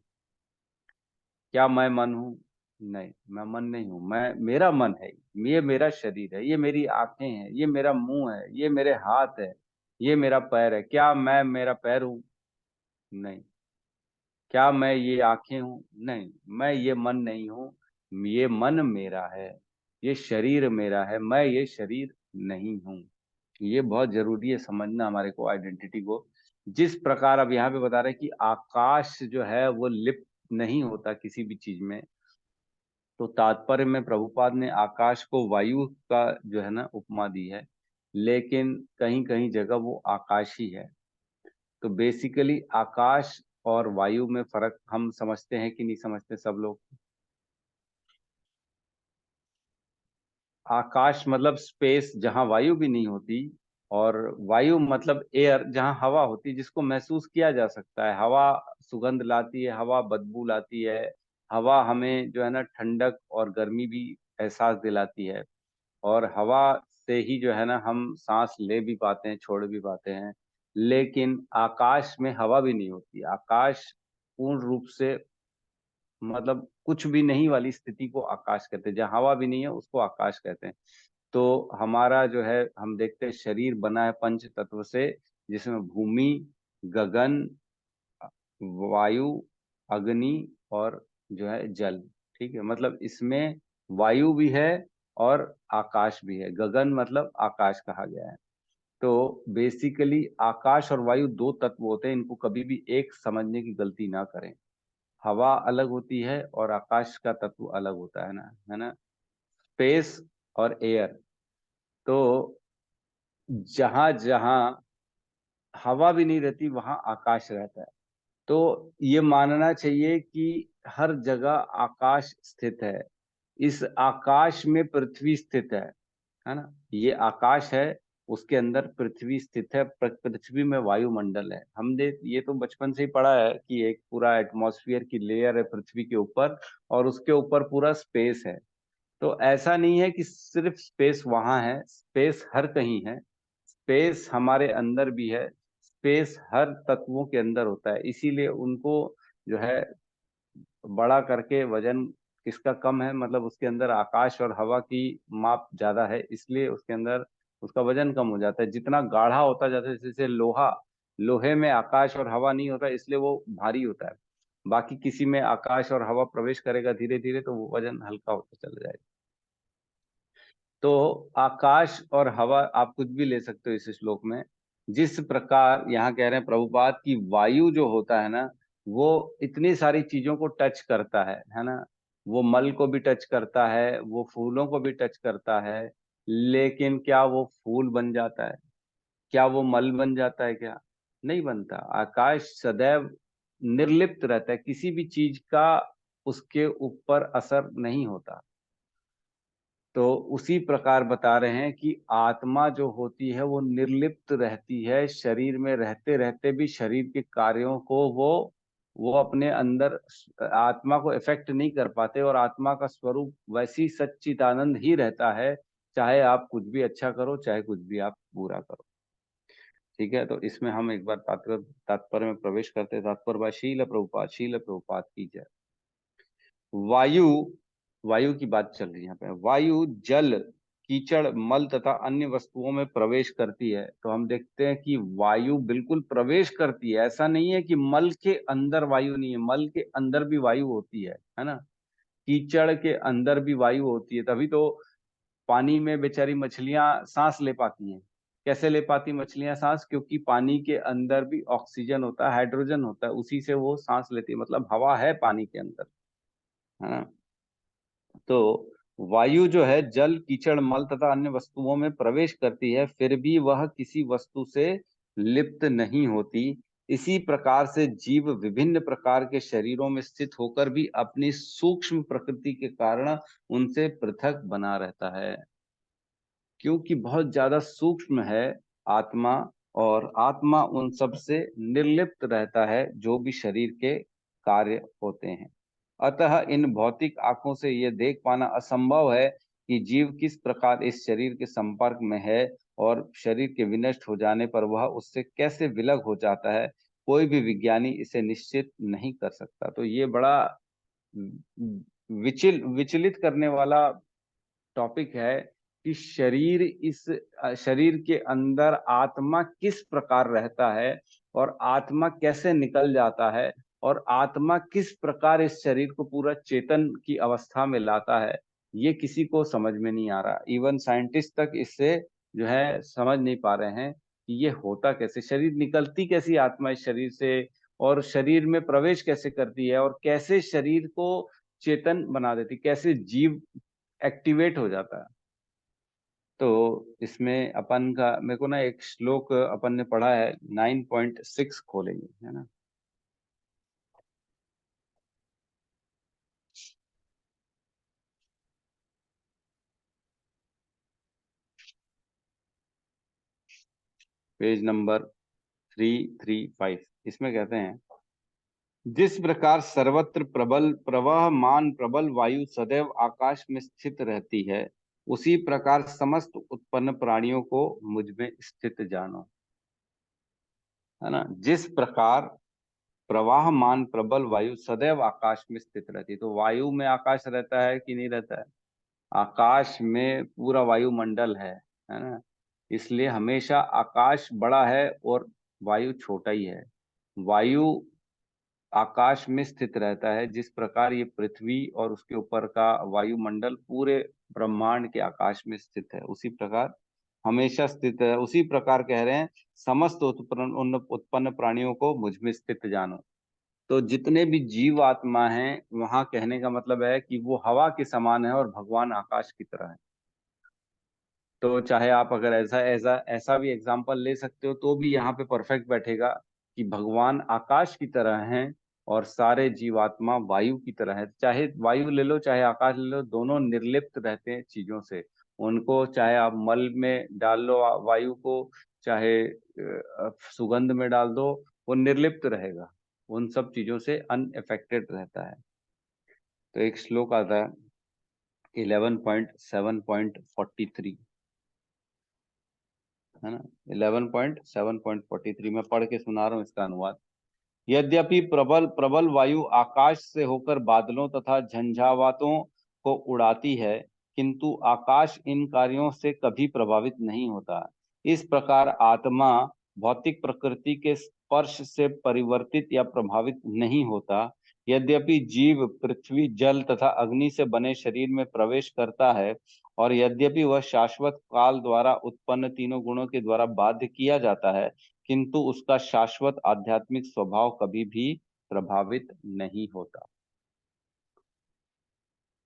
क्या मैं मन हूं? नहीं, मैं मन नहीं हूं। मैं, मेरा मन है, ये मेरा शरीर है, ये मेरी आंखें हैं, ये मेरा मुंह है, ये मेरे हाथ है, ये मेरा पैर है। क्या मैं मेरा पैर हूं? नहीं। क्या मैं ये आंखें हूं? नहीं। मैं ये मन नहीं हूं, ये मन मेरा है, ये शरीर मेरा है, मैं ये शरीर नहीं हूं। ये बहुत जरूरी है समझना हमारे को, आइडेंटिटी को। जिस प्रकार अब यहाँ पे बता रहे हैं कि आकाश जो है वो लिप्त नहीं होता किसी भी चीज में, तो तात्पर्य में प्रभुपाद ने आकाश को वायु का जो है ना उपमा दी है, लेकिन कहीं कहीं जगह वो आकाश ही है। तो बेसिकली आकाश और वायु में फर्क हम समझते हैं कि नहीं समझते सब लोग? आकाश मतलब स्पेस, जहां वायु भी नहीं होती, और वायु मतलब एयर, जहां हवा होती है, जिसको महसूस किया जा सकता है। हवा सुगंध लाती है, हवा बदबू लाती है, हवा हमें जो है ना ठंडक और गर्मी भी एहसास दिलाती है, और हवा से ही जो है ना हम सांस ले भी पाते हैं, छोड़ भी पाते हैं। लेकिन आकाश में हवा भी नहीं होती। आकाश पूर्ण रूप से मतलब कुछ भी नहीं वाली स्थिति को आकाश कहते हैं। जहाँ हवा भी नहीं है उसको आकाश कहते हैं। तो हमारा जो है, हम देखते हैं शरीर बना है पंच तत्व से, जिसमें भूमि, गगन, वायु, अग्नि और जो है जल। ठीक है, मतलब इसमें वायु भी है और आकाश भी है। गगन मतलब आकाश कहा गया है। तो बेसिकली आकाश और वायु दो तत्व होते हैं, इनको कभी भी एक समझने की गलती ना करें। हवा अलग होती है और आकाश का तत्व अलग होता है ना, स्पेस और एयर। तो जहां जहां हवा भी नहीं रहती वहां आकाश रहता है। तो ये मानना चाहिए कि हर जगह आकाश स्थित है। इस आकाश में पृथ्वी स्थित है ना। ये आकाश है, उसके अंदर पृथ्वी स्थित है। पृथ्वी में वायुमंडल है। हमने ये तो बचपन से ही पढ़ा है कि एक पूरा एटमॉस्फेयर की लेयर है पृथ्वी के ऊपर, और उसके ऊपर पूरा स्पेस है। तो ऐसा नहीं है कि सिर्फ स्पेस वहां है, स्पेस हर कहीं है। स्पेस हमारे अंदर भी है, स्पेस हर तत्वों के अंदर होता है। इसीलिए उनको जो है बड़ा करके वजन किसका कम है, मतलब उसके अंदर आकाश और हवा की माप ज्यादा है, इसलिए उसके अंदर उसका वजन कम हो जाता है। जितना गाढ़ा होता जाता है, जैसे लोहा, लोहे में आकाश और हवा नहीं होता इसलिए वो भारी होता है। बाकी किसी में आकाश और हवा प्रवेश करेगा धीरे धीरे तो वो वजन हल्का होता चला जाएगा। तो आकाश और हवा आप कुछ भी ले सकते हो इस श्लोक में। जिस प्रकार यहाँ कह रहे हैं प्रभुपाद की वायु जो होता है ना, वो इतनी सारी चीजों को टच करता है ना। वो मल को भी टच करता है, वो फूलों को भी टच करता है, लेकिन क्या वो फूल बन जाता है? क्या वो मल बन जाता है? क्या नहीं बनता। आकाश सदैव निर्लिप्त रहता है, किसी भी चीज का उसके ऊपर असर नहीं होता। तो उसी प्रकार बता रहे हैं कि आत्मा जो होती है वो निर्लिप्त रहती है, शरीर में रहते रहते भी शरीर के कार्यों को वो अपने अंदर आत्मा को इफेक्ट नहीं कर पाते, और आत्मा का स्वरूप वैसी सच्चिदानंद ही रहता है, चाहे आप कुछ भी अच्छा करो, चाहे कुछ भी आप बुरा करो। ठीक है, तो इसमें हम एक बार तात्पर्य में प्रवेश करते हैं। तात्पर्य शील प्रभुपाद की जय। वायु, वायु की बात चल रही है यहाँ पे। वायु जल, कीचड़, मल तथा अन्य वस्तुओं में प्रवेश करती है। तो हम देखते हैं कि वायु बिल्कुल प्रवेश करती है। ऐसा नहीं है कि मल के अंदर वायु नहीं है, मल के अंदर भी वायु होती है ना। कीचड़ के अंदर भी वायु होती है, तभी तो पानी में बेचारी मछलियां सांस ले पाती हैं। कैसे ले पाती मछलियां सांस? क्योंकि पानी के अंदर भी ऑक्सीजन होता है, हाइड्रोजन होता है, उसी से वो सांस लेती है, मतलब हवा है पानी के अंदर, है ना। तो वायु जो है जल, कीचड़, मल तथा अन्य वस्तुओं में प्रवेश करती है, फिर भी वह किसी वस्तु से लिप्त नहीं होती। इसी प्रकार से जीव विभिन्न प्रकार के शरीरों में स्थित होकर भी अपनी सूक्ष्म प्रकृति के कारण उनसे पृथक बना रहता है, क्योंकि बहुत ज्यादा सूक्ष्म है आत्मा, और आत्मा उन सब से निर्लिप्त रहता है जो भी शरीर के कार्य होते हैं। अतः इन भौतिक आंखों से यह देख पाना असंभव है कि जीव किस प्रकार इस शरीर के संपर्क में है और शरीर के विनष्ट हो जाने पर वह उससे कैसे विलग हो जाता है। कोई भी विज्ञानी इसे निश्चित नहीं कर सकता। तो ये बड़ा विचलित करने वाला टॉपिक है कि शरीर के अंदर आत्मा किस प्रकार रहता है और आत्मा कैसे निकल जाता है और आत्मा किस प्रकार इस शरीर को पूरा चेतन की अवस्था में लाता है, ये किसी को समझ में नहीं आ रहा। इवन साइंटिस्ट तक इससे जो है समझ नहीं पा रहे हैं कि ये होता कैसे, शरीर निकलती कैसी आत्मा इस शरीर से, और शरीर में प्रवेश कैसे करती है, और कैसे शरीर को चेतन बना देती, कैसे जीव एक्टिवेट हो जाता है। तो इसमें अपन का, मेरे को ना एक श्लोक अपन ने पढ़ा है, 9.6 खोलेंगे, है ना। Page number 335। इसमें कहते हैं, जिस प्रकार सर्वत्र प्रबल प्रवहमान प्रबल वायु सदैव आकाश में स्थित रहती है, उसी प्रकार समस्त उत्पन्न प्राणियों को मुझ में स्थित जानो, है ना। जिस प्रकार प्रवाहमान प्रबल वायु सदैव आकाश में स्थित रहती है, तो वायु में आकाश रहता है कि नहीं रहता है? आकाश में पूरा वायुमंडल है ना। इसलिए हमेशा आकाश बड़ा है और वायु छोटा ही है। वायु आकाश में स्थित रहता है, जिस प्रकार ये पृथ्वी और उसके ऊपर का वायुमंडल पूरे ब्रह्मांड के आकाश में स्थित है, उसी प्रकार हमेशा स्थित है। उसी प्रकार कह रहे हैं, समस्त उत्पन्न प्राणियों को मुझ में स्थित जानो। तो जितने भी जीव आत्मा हैं, वहां कहने का मतलब है कि वो हवा के समान है और भगवान आकाश की तरह है। तो चाहे आप अगर ऐसा ऐसा ऐसा भी एग्जाम्पल ले सकते हो तो भी यहाँ पे परफेक्ट बैठेगा कि भगवान आकाश की तरह हैं और सारे जीवात्मा वायु की तरह है। चाहे वायु ले लो चाहे आकाश ले लो, दोनों निर्लिप्त रहते हैं चीजों से। उनको चाहे आप मल में डाल लो वायु को, चाहे सुगंध में डाल दो, वो निर्लिप्त रहेगा, उन सब चीजों से अनएफेक्टेड रहता है। तो एक श्लोक आता है 11.7.43, है ना। 11.7.43 में पढ़ के सुना रहा हूँ इसका अनुवाद। यद्यपि प्रबल प्रबल वायु आकाश से होकर बादलों तथा झंझावातों को उड़ाती है, किंतु आकाश इन कार्यों से कभी प्रभावित नहीं होता। इस प्रकार आत्मा भौतिक प्रकृति के स्पर्श से परिवर्तित या प्रभावित नहीं होता। यद्यपि जीव पृथ्वी, जल तथा अग्नि से बने शरीर में प्रवेश करता है, और यद्यपि वह शाश्वत काल द्वारा उत्पन्न तीनों गुणों के द्वारा बाध्य किया जाता है, किंतु उसका शाश्वत आध्यात्मिक स्वभाव कभी भी प्रभावित नहीं होता।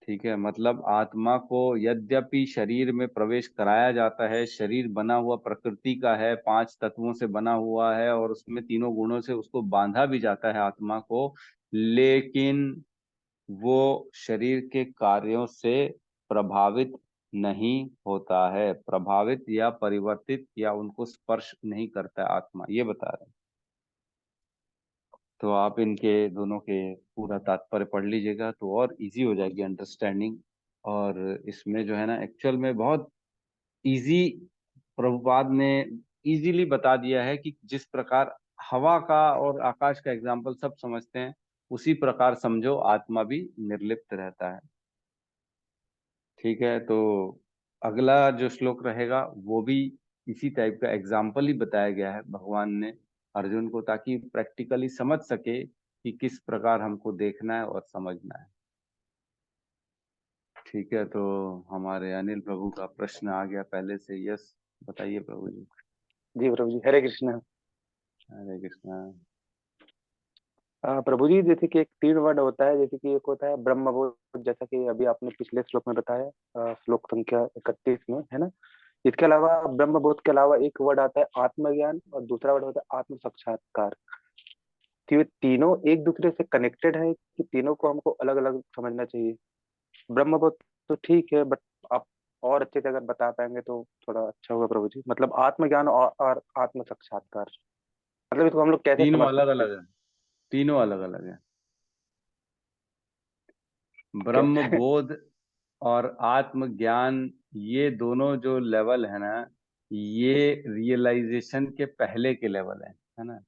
ठीक है, मतलब आत्मा को यद्यपि शरीर में प्रवेश कराया जाता है, शरीर बना हुआ प्रकृति का है, 5 तत्वों से बना हुआ है और उसमें तीनों गुणों से उसको बांधा भी जाता है आत्मा को, लेकिन वो शरीर के कार्यों से प्रभावित नहीं होता है, प्रभावित या परिवर्तित या उनको स्पर्श नहीं करता है आत्मा, ये बता रहे हैं। तो आप इनके दोनों के पूरा तात्पर्य पढ़ लीजिएगा तो और इजी हो जाएगी अंडरस्टैंडिंग। और इसमें जो है ना, एक्चुअल में बहुत इजी प्रभुपाद ने इजीली बता दिया है कि जिस प्रकार हवा का और आकाश का एग्जाम्पल सब समझते हैं, उसी प्रकार समझो आत्मा भी निर्लिप्त रहता है। ठीक है, तो अगला जो श्लोक रहेगा वो भी इसी टाइप का एग्जाम्पल ही बताया गया है भगवान ने अर्जुन को, ताकि प्रैक्टिकली समझ सके कि किस प्रकार हमको देखना है और समझना है। ठीक है, तो हमारे अनिल प्रभु का प्रश्न आ गया पहले से। यस, बताइए प्रभु जी। जी प्रभु जी, हरे कृष्ण। हरे कृष्णा। प्रभु जी, जैसे कि एक 3 वर्ड होता है, जैसे कि एक होता है ब्रह्मबोध, जैसा कि अभी आपने पिछले श्लोक में बताया, श्लोक संख्या 31 में, है ना। इसके अलावा ब्रह्मबोध के अलावा एक वर्ड आता है आत्मज्ञान, और दूसरा वर्ड होता है आत्म साक्षात्कार। तो ये तीनों एक दूसरे से कनेक्टेड है कि तीनों को हमको अलग अलग समझना चाहिए? ब्रह्मबोध तो ठीक है, बट आप और अच्छे से अगर बता पाएंगे तो थोड़ा अच्छा होगा प्रभु जी। मतलब आत्मज्ञान और आत्म साक्षात्कार, मतलब इसको हम लोग कैसे तीनों समझ अलग सकते हैं? अलग है, तीनों अलग अलग है। ब्रह्म कैसे? बोध और आत्मज्ञान, ये दोनों जो लेवल है ना, ये रियलाइजेशन के पहले के लेवल है ना।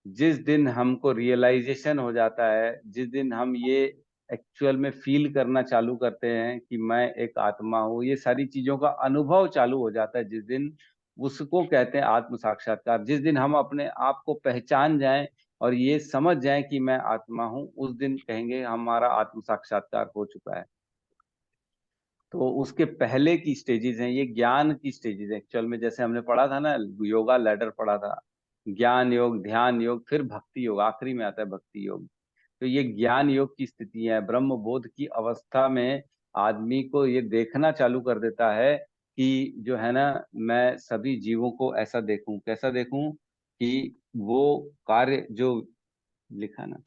जिस दिन हमको रियलाइजेशन हो जाता है, जिस दिन हम ये एक्चुअल में फील करना चालू करते हैं कि मैं एक आत्मा हूँ, ये सारी चीजों का अनुभव चालू हो जाता है जिस दिन, उसको कहते हैं आत्म साक्षात्कार। जिस दिन हम अपने आप को पहचान जाएं और ये समझ जाएं कि मैं आत्मा हूँ, उस दिन कहेंगे हमारा आत्म साक्षात्कार हो चुका है। तो उसके पहले की स्टेजेस हैं, ये ज्ञान की स्टेजेस हैं एक्चुअल में। जैसे हमने पढ़ा था ना, योगा लैडर पढ़ा था, ज्ञान योग, ध्यान योग, फिर भक्ति योग, आखिरी में आता है भक्ति योग। तो ये ज्ञान योग की स्थिति है। ब्रह्म बोध की अवस्था में आदमी को ये देखना चालू कर देता है कि जो है ना, मैं सभी जीवों को ऐसा देखूं, कैसा देखूं कि वो कार्य जो लिखा ना,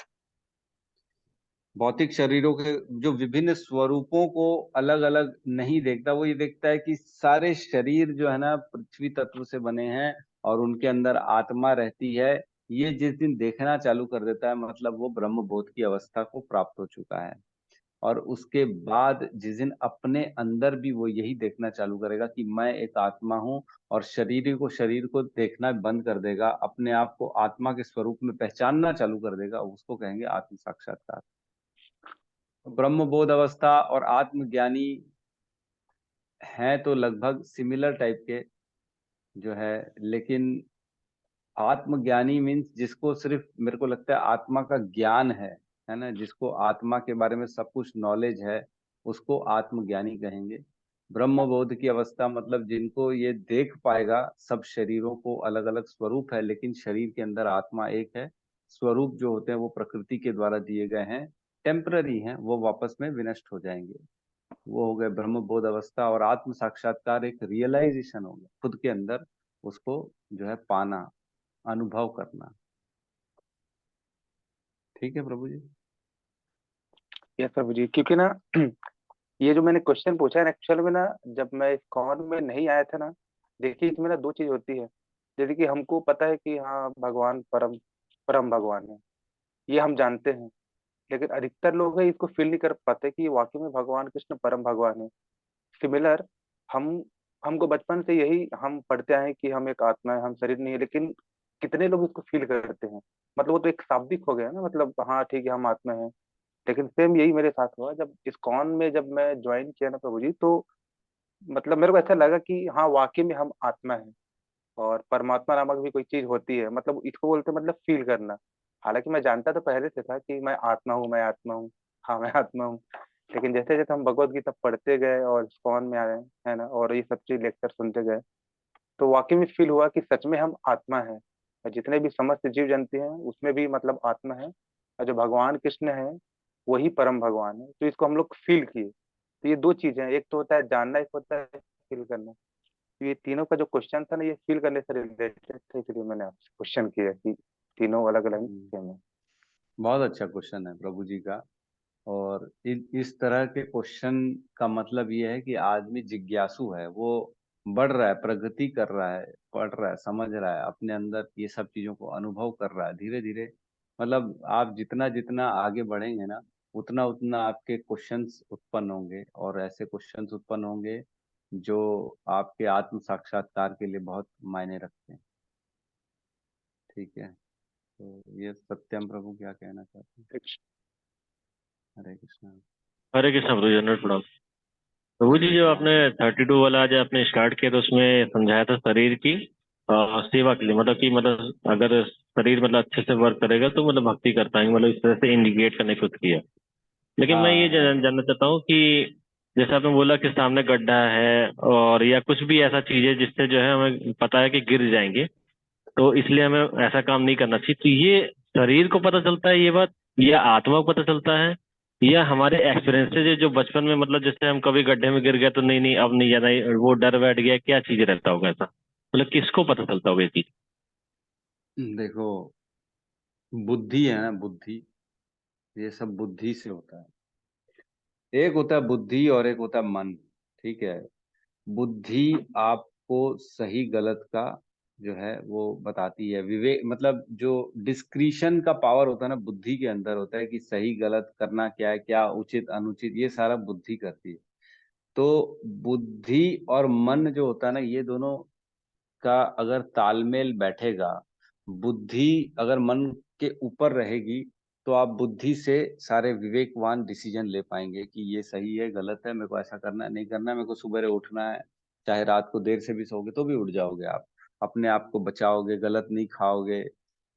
भौतिक शरीरों के जो विभिन्न स्वरूपों को अलग अलग नहीं देखता, वो ये देखता है कि सारे शरीर जो है ना पृथ्वी तत्व से बने हैं और उनके अंदर आत्मा रहती है। ये जिस दिन देखना चालू कर देता है, मतलब वो ब्रह्म बोध की अवस्था को प्राप्त हो चुका है। और उसके बाद जिस दिन अपने अंदर भी वो यही देखना चालू करेगा कि मैं एक आत्मा हूँ, और शरीर को देखना बंद कर देगा, अपने आप को आत्मा के स्वरूप में पहचानना चालू कर देगा, उसको कहेंगे आत्म साक्षात्कार। ब्रह्म बोध अवस्था और आत्मज्ञानी हैं तो लगभग सिमिलर टाइप के जो है, लेकिन आत्मज्ञानी मीन्स जिसको सिर्फ, मेरे को लगता है आत्मा का ज्ञान है ना, जिसको आत्मा के बारे में सब कुछ नॉलेज है, उसको आत्मज्ञानी कहेंगे। ब्रह्म बोध की अवस्था मतलब जिनको ये देख पाएगा सब शरीरों को अलग अलग स्वरूप है, लेकिन शरीर के अंदर आत्मा एक है। स्वरूप जो होते हैं वो प्रकृति के द्वारा दिए गए हैं, टेम्पररी हैं, वो वापस में विनष्ट हो जाएंगे। वो हो गए ब्रह्म बोध अवस्था। और आत्म साक्षात्कार एक रियलाइजेशन हो गया खुद के अंदर, उसको जो है पाना, अनुभव करना। ठीक है प्रभु जी। यस प्रभु जी, क्योंकि ना ये जो मैंने क्वेश्चन पूछा है एक्चुअल में ना, जब मैं इस कॉन में नहीं आया था ना, देखिए इसमें ना दो चीज होती है। जैसे कि हमको पता है कि हाँ भगवान परम परम भगवान है, ये हम जानते हैं। लेकिन अधिकतर लोग है इसको फील नहीं कर पाते कि वाकई में भगवान कृष्ण परम भगवान है। सिमिलर, हम हमको बचपन से यही हम पढ़ते आए हैं कि हम एक आत्मा है, हम शरीर नहीं है, लेकिन कितने लोग इसको फील करते हैं? मतलब वो तो एक शाब्दिक हो गया ना, मतलब हाँ ठीक है हम आत्मा है। लेकिन सेम यही मेरे साथ हुआ जब इस्कॉन में जब मैं ज्वाइन किया ना प्रभु जी, तो मतलब मेरे को ऐसा लगा कि हाँ वाकई में हम आत्मा है, और परमात्मा नामक भी कोई चीज होती है। मतलब इसको बोलते हैं मतलब फील करना। हालांकि मैं जानता तो पहले से था कि मैं आत्मा हूँ, मैं आत्मा हूँ, हाँ मैं आत्मा हूँ। लेकिन जैसे जैसे हम भगवत गीता पढ़ते गए और इस्कॉन में आए, है ना, और ये सब चीज लेक्चर सुनते गए, तो वाकई में फील हुआ कि सच में हम आत्मा है। और जितने भी समस्त जीव जंतु हैं उसमें भी मतलब आत्मा है, और जो भगवान कृष्ण है वही परम भगवान है। तो इसको हम लोग फील किए। तो ये दो चीजें हैं, एक तो होता है जानना, एक होता है फील करना। तो ये तीनों का जो क्वेश्चन था ना, ये फील करने से रिलेटेड था, इसलिए मैंने आपसे क्वेश्चन किया कि तीनों अलग अलग सेम है। बहुत अच्छा क्वेश्चन है प्रभु जी का। और इस तरह के क्वेश्चन का मतलब ये है कि आदमी जिज्ञासु है, वो बढ़ रहा है, प्रगति कर रहा है, पढ़ रहा है, समझ रहा है, अपने अंदर ये सब चीजों को अनुभव कर रहा है धीरे धीरे। मतलब आप जितना जितना आगे बढ़ेंगे ना, उतना उतना आपके क्वेश्चंस उत्पन्न होंगे, और ऐसे क्वेश्चंस उत्पन्न होंगे जो आपके आत्म साक्षात्कार के लिए बहुत मायने रखते हैं। ठीक है, तो ये सत्यम प्रभु क्या कहना चाहते हैं? हरे कृष्णा। हरे कृष्ण प्रभु जी, 100 प्रणाम। प्रभु हरे जी, जो कृष्णा। आपने 32 वाला आज आपने स्टार्ट किया, तो उसमें समझाया था शरीर की सेवा के लिए, मतलब कि मतलब अगर शरीर मतलब अच्छे से वर्क करेगा तो मतलब भक्ति कर पाएंगे, मतलब इस तरह से इंडिकेट करने को किया। लेकिन मैं ये हाँ हाँ। जानना चाहता हूँ कि जैसे आपने बोला कि सामने गड्ढा है और या कुछ भी ऐसा चीज है जिससे जो है हमें पता है कि गिर जाएंगे, तो इसलिए हमें ऐसा काम नहीं करना चाहिए। तो ये शरीर को पता चलता है ये बात, या आत्मा को पता चलता है, या हमारे एक्सपीरियंसेस है जो बचपन में, मतलब जैसे हम कभी गड्ढे में गिर गए तो नहीं नहीं अब नहीं जाना, वो डर बैठ गया, क्या चीज रहता होगा ऐसा, मतलब किसको पता चलता होगा ये चीज? देखो, बुद्धि है ना, बुद्धि, ये सब बुद्धि से होता है। एक होता है बुद्धि और एक होता है मन। ठीक है। बुद्धि आपको सही गलत का जो है वो बताती है। विवेक मतलब जो डिस्क्रिशन का पावर होता है ना, बुद्धि के अंदर होता है कि सही गलत करना क्या है, क्या उचित अनुचित, ये सारा बुद्धि करती है। तो बुद्धि और मन जो होता है ना, ये दोनों का अगर तालमेल बैठेगा, बुद्धि अगर मन के ऊपर रहेगी, तो आप बुद्धि से सारे विवेकवान डिसीजन ले पाएंगे कि ये सही है गलत है, मेरे को ऐसा करना है नहीं करना है, मेरे को सुबह उठना है, चाहे रात को देर से भी सोओगे तो भी उठ जाओगे आप, अपने आप को बचाओगे, गलत नहीं खाओगे।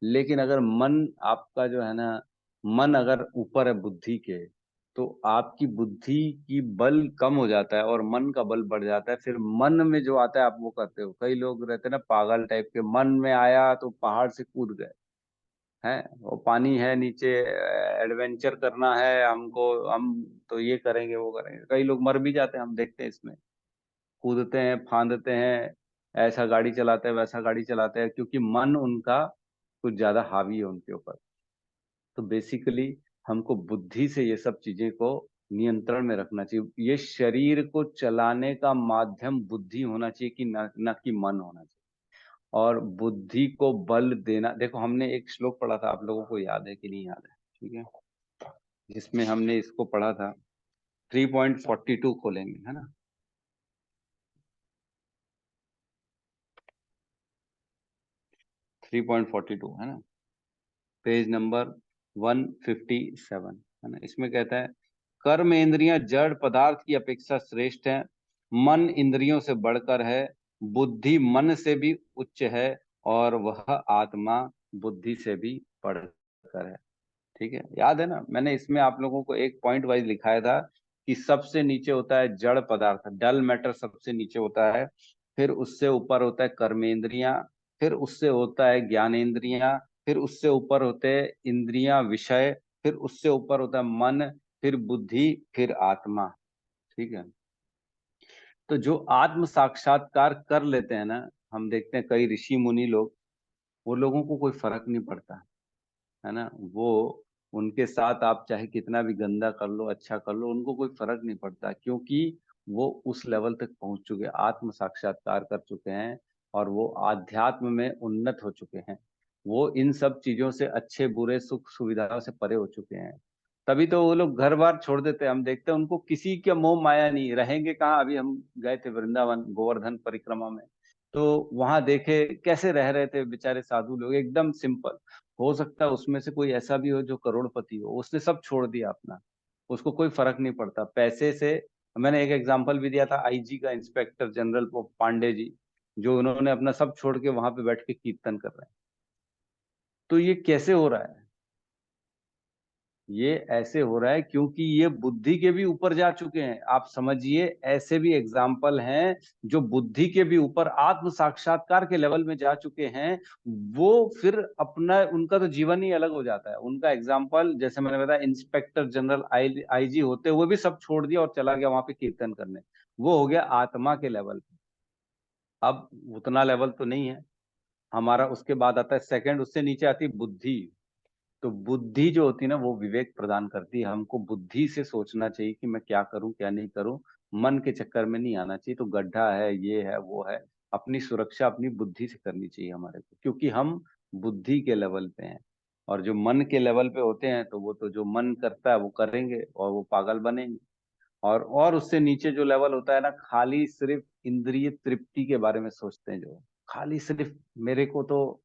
लेकिन अगर मन आपका जो है ना, मन अगर ऊपर है बुद्धि के, तो आपकी बुद्धि की बल कम हो जाता है और मन का बल बढ़ जाता है। फिर मन में जो आता है आप वो करते हो। कई लोग रहते हैं ना पागल टाइप के, मन में आया तो पहाड़ से कूद गए हैं, वो पानी है नीचे, एडवेंचर करना है हमको, हम तो ये करेंगे वो करेंगे। कई लोग मर भी जाते हैं, हम देखते हैं इसमें, कूदते हैं फांदते हैं, ऐसा गाड़ी चलाते हैं वैसा गाड़ी चलाते हैं, क्योंकि मन उनका कुछ ज्यादा हावी है उनके ऊपर। तो बेसिकली हमको बुद्धि से ये सब चीजें को नियंत्रण में रखना चाहिए। ये शरीर को चलाने का माध्यम बुद्धि होना चाहिए कि न कि मन होना चाहिए। और बुद्धि को बल देना, देखो हमने एक श्लोक पढ़ा था, आप लोगों को याद है कि नहीं याद है? ठीक है, जिसमें हमने इसको पढ़ा था, 3.42 खोलेंगे है ना, 3.42 है ना, पेज नंबर 157 है ना। इसमें कहता है, कर्म इंद्रियां जड़ पदार्थ की अपेक्षा श्रेष्ठ हैं, मन इंद्रियों से बढ़कर है, बुद्धि मन से भी उच्च है, और वह आत्मा बुद्धि से भी बढ़कर है। ठीक है, याद है ना, मैंने इसमें आप लोगों को एक पॉइंट वाइज लिखाया था कि सबसे नीचे होता है जड़ पदार्थ, डल मैटर सबसे नीचे होता है, फिर उससे ऊपर होता है कर्मेंद्रियां, फिर उससे होता है ज्ञानेंद्रियां, फिर उससे ऊपर होते हैं इंद्रियां विषय, फिर उससे ऊपर होता है मन, फिर बुद्धि, फिर आत्मा। ठीक है। तो जो आत्म साक्षात्कार कर लेते हैं ना, हम देखते हैं कई ऋषि मुनि लोग, वो लोगों को कोई फर्क नहीं पड़ता है ना, वो उनके साथ आप चाहे कितना भी गंदा कर लो अच्छा कर लो, उनको कोई फर्क नहीं पड़ता, क्योंकि वो उस लेवल तक पहुंच चुके, आत्म साक्षात्कार कर चुके हैं, और वो आध्यात्म में उन्नत हो चुके हैं। वो इन सब चीजों से, अच्छे बुरे सुख सुविधाओं से परे हो चुके हैं। तभी तो वो लोग घर बार छोड़ देते हैं, हम देखते हैं उनको किसी का मोह माया नहीं, रहेंगे कहाँ। अभी हम गए थे वृंदावन गोवर्धन परिक्रमा में, तो वहां देखे कैसे रह रहे थे बेचारे साधु लोग, एकदम सिंपल। हो सकता है उसमें से कोई ऐसा भी हो जो करोड़पति हो, उसने सब छोड़ दिया अपना, उसको कोई फर्क नहीं पड़ता पैसे से। मैंने एक एग्जांपल भी दिया था, आईजी का, इंस्पेक्टर जनरल पांडे जी, जो उन्होंने अपना सब छोड़ के वहां पे बैठ के कीर्तन कर रहे हैं। तो ये कैसे हो रहा है? ये ऐसे हो रहा है क्योंकि ये बुद्धि के भी ऊपर जा चुके हैं। आप समझिए, ऐसे भी एग्जाम्पल हैं जो बुद्धि के भी ऊपर आत्म साक्षात्कार के लेवल में जा चुके हैं। वो फिर अपना, उनका तो जीवन ही अलग हो जाता है। उनका एग्जाम्पल जैसे मैंने बताया, इंस्पेक्टर जनरल आईजी होते हुए भी सब छोड़ दिया और चला गया वहां पे कीर्तन करने। वो हो गया आत्मा के लेवल पे। अब उतना लेवल तो नहीं है हमारा। उसके बाद आता है सेकंड, उससे नीचे आती है बुद्धि। तो बुद्धि जो होती है ना, वो विवेक प्रदान करती है हमको। बुद्धि से सोचना चाहिए कि मैं क्या करूं क्या नहीं करूं, मन के चक्कर में नहीं आना चाहिए। तो गड्ढा है, ये है, वो है, अपनी सुरक्षा अपनी बुद्धि से करनी चाहिए हमारे को, क्योंकि हम बुद्धि के लेवल पे हैं। और जो मन के लेवल पे होते हैं, तो वो तो जो मन करता है वो करेंगे और वो पागल बनेंगे। और उससे नीचे जो लेवल होता है ना, खाली सिर्फ इंद्रिय तृप्ति के बारे में सोचते हैं, जो खाली सिर्फ मेरे को तो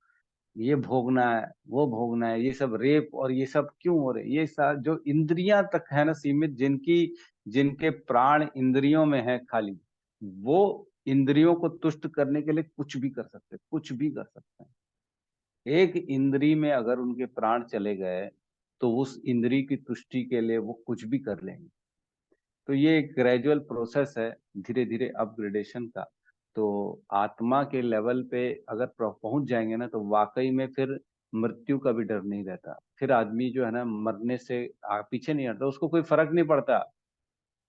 ये भोगना है वो भोगना है, ये सब रेप और ये सब क्यों हो रहे, ये सब जो इंद्रियां तक है ना सीमित, जिनकी जिनके प्राण इंद्रियों में है खाली, वो इंद्रियों को तुष्ट करने के लिए कुछ भी कर सकते, कुछ भी कर सकते हैं। एक इंद्री में अगर उनके प्राण चले गए, तो उस इंद्री की तुष्टि के लिए वो कुछ भी कर लेंगे। तो ये एक ग्रेजुअल प्रोसेस है, धीरे धीरे अपग्रेडेशन का। तो आत्मा के लेवल पे अगर पहुंच जाएंगे ना, तो वाकई में फिर मृत्यु का भी डर नहीं रहता। फिर आदमी जो है ना मरने से पीछे नहीं हटता, उसको कोई फर्क नहीं पड़ता।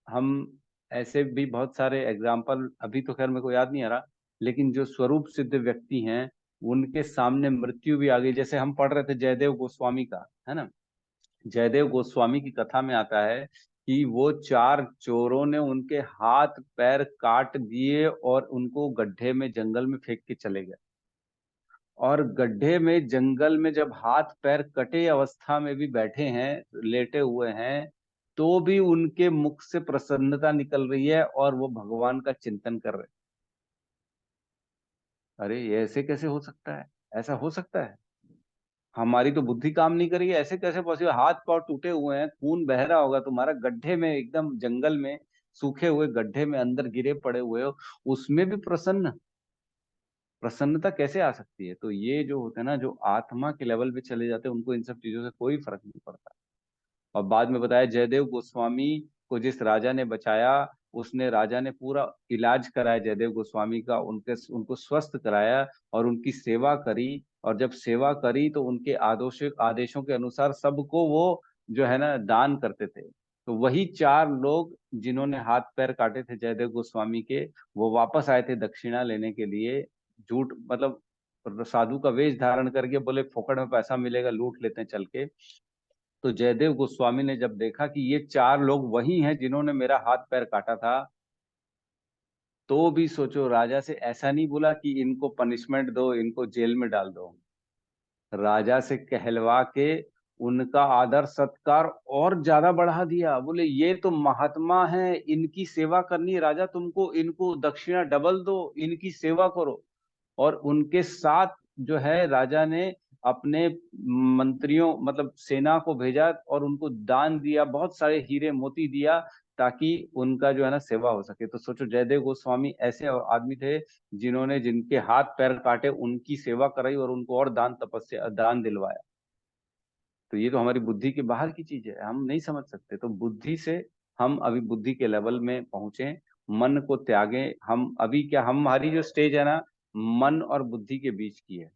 हम ऐसे भी बहुत सारे एग्जाम्पल, अभी तो खैर मेरे को याद नहीं आ रहा, लेकिन जो स्वरूप सिद्ध व्यक्ति हैं उनके सामने मृत्यु भी आ गई। जैसे हम पढ़ रहे थे जयदेव गोस्वामी का, है ना। जयदेव गोस्वामी की कथा में आता है कि वो 4 चोरों ने उनके हाथ पैर काट दिए और उनको गड्ढे में जंगल में फेंक के चले गए। और गड्ढे में जंगल में जब हाथ पैर कटे अवस्था में भी बैठे हैं, लेटे हुए हैं, तो भी उनके मुख से प्रसन्नता निकल रही है और वो भगवान का चिंतन कर रहे हैं। अरे ये ऐसे कैसे हो सकता है? ऐसा हो सकता है? हमारी तो बुद्धि काम नहीं करेगी, ऐसे कैसे पॉसिबल? हाथ पांव टूटे हुए हैं, खून बह रहा होगा तुम्हारा, गड्ढे में एकदम जंगल में सूखे हुए गड्ढे में अंदर गिरे पड़े हुए हो, उसमें भी प्रसन्नता कैसे आ सकती है? तो ये जो होते हैं ना, जो आत्मा के लेवल पे चले जाते हैं, उनको इन सब चीजों से कोई फर्क नहीं पड़ता। और बाद में बताया जयदेव गोस्वामी को जिस राजा ने बचाया, उसने राजा ने पूरा इलाज कराया जयदेव गोस्वामी का, उनको स्वस्थ कराया और उनकी सेवा करी। और जब सेवा करी तो उनके आदेशों के अनुसार सबको वो जो है ना दान करते थे। तो वही 4 लोग जिन्होंने हाथ पैर काटे थे जयदेव गोस्वामी के, वो वापस आए थे दक्षिणा लेने के लिए। झूठ मतलब साधु का वेश धारण करके बोले फोकट में पैसा मिलेगा, लूट लेते हैं चल के। तो जयदेव गोस्वामी ने जब देखा कि ये 4 लोग वही हैं जिन्होंने मेरा हाथ पैर काटा था, तो भी सोचो राजा से ऐसा नहीं बोला कि इनको पनिशमेंट दो, इनको जेल में डाल दो। राजा से कहलवा के उनका आदर सत्कार और ज्यादा बढ़ा दिया। बोले ये तो महात्मा हैं, इनकी सेवा करनी है, राजा तुमको इनको दक्षिणा डबल दो, इनकी सेवा करो। और उनके साथ जो है राजा ने अपने मंत्रियों मतलब सेना को भेजा और उनको दान दिया, बहुत सारे हीरे मोती दिया, ताकि उनका जो है ना सेवा हो सके। तो सोचो जयदेव गोस्वामी ऐसे आदमी थे जिन्होंने जिनके हाथ पैर काटे उनकी सेवा कराई और उनको और दान दिलवाया। तो ये तो हमारी बुद्धि के बाहर की चीज है, हम नहीं समझ सकते। तो बुद्धि से हम अभी बुद्धि के लेवल में पहुंचे, मन को त्यागें। हम अभी क्या, हमारी जो स्टेज है ना मन और बुद्धि के बीच की है।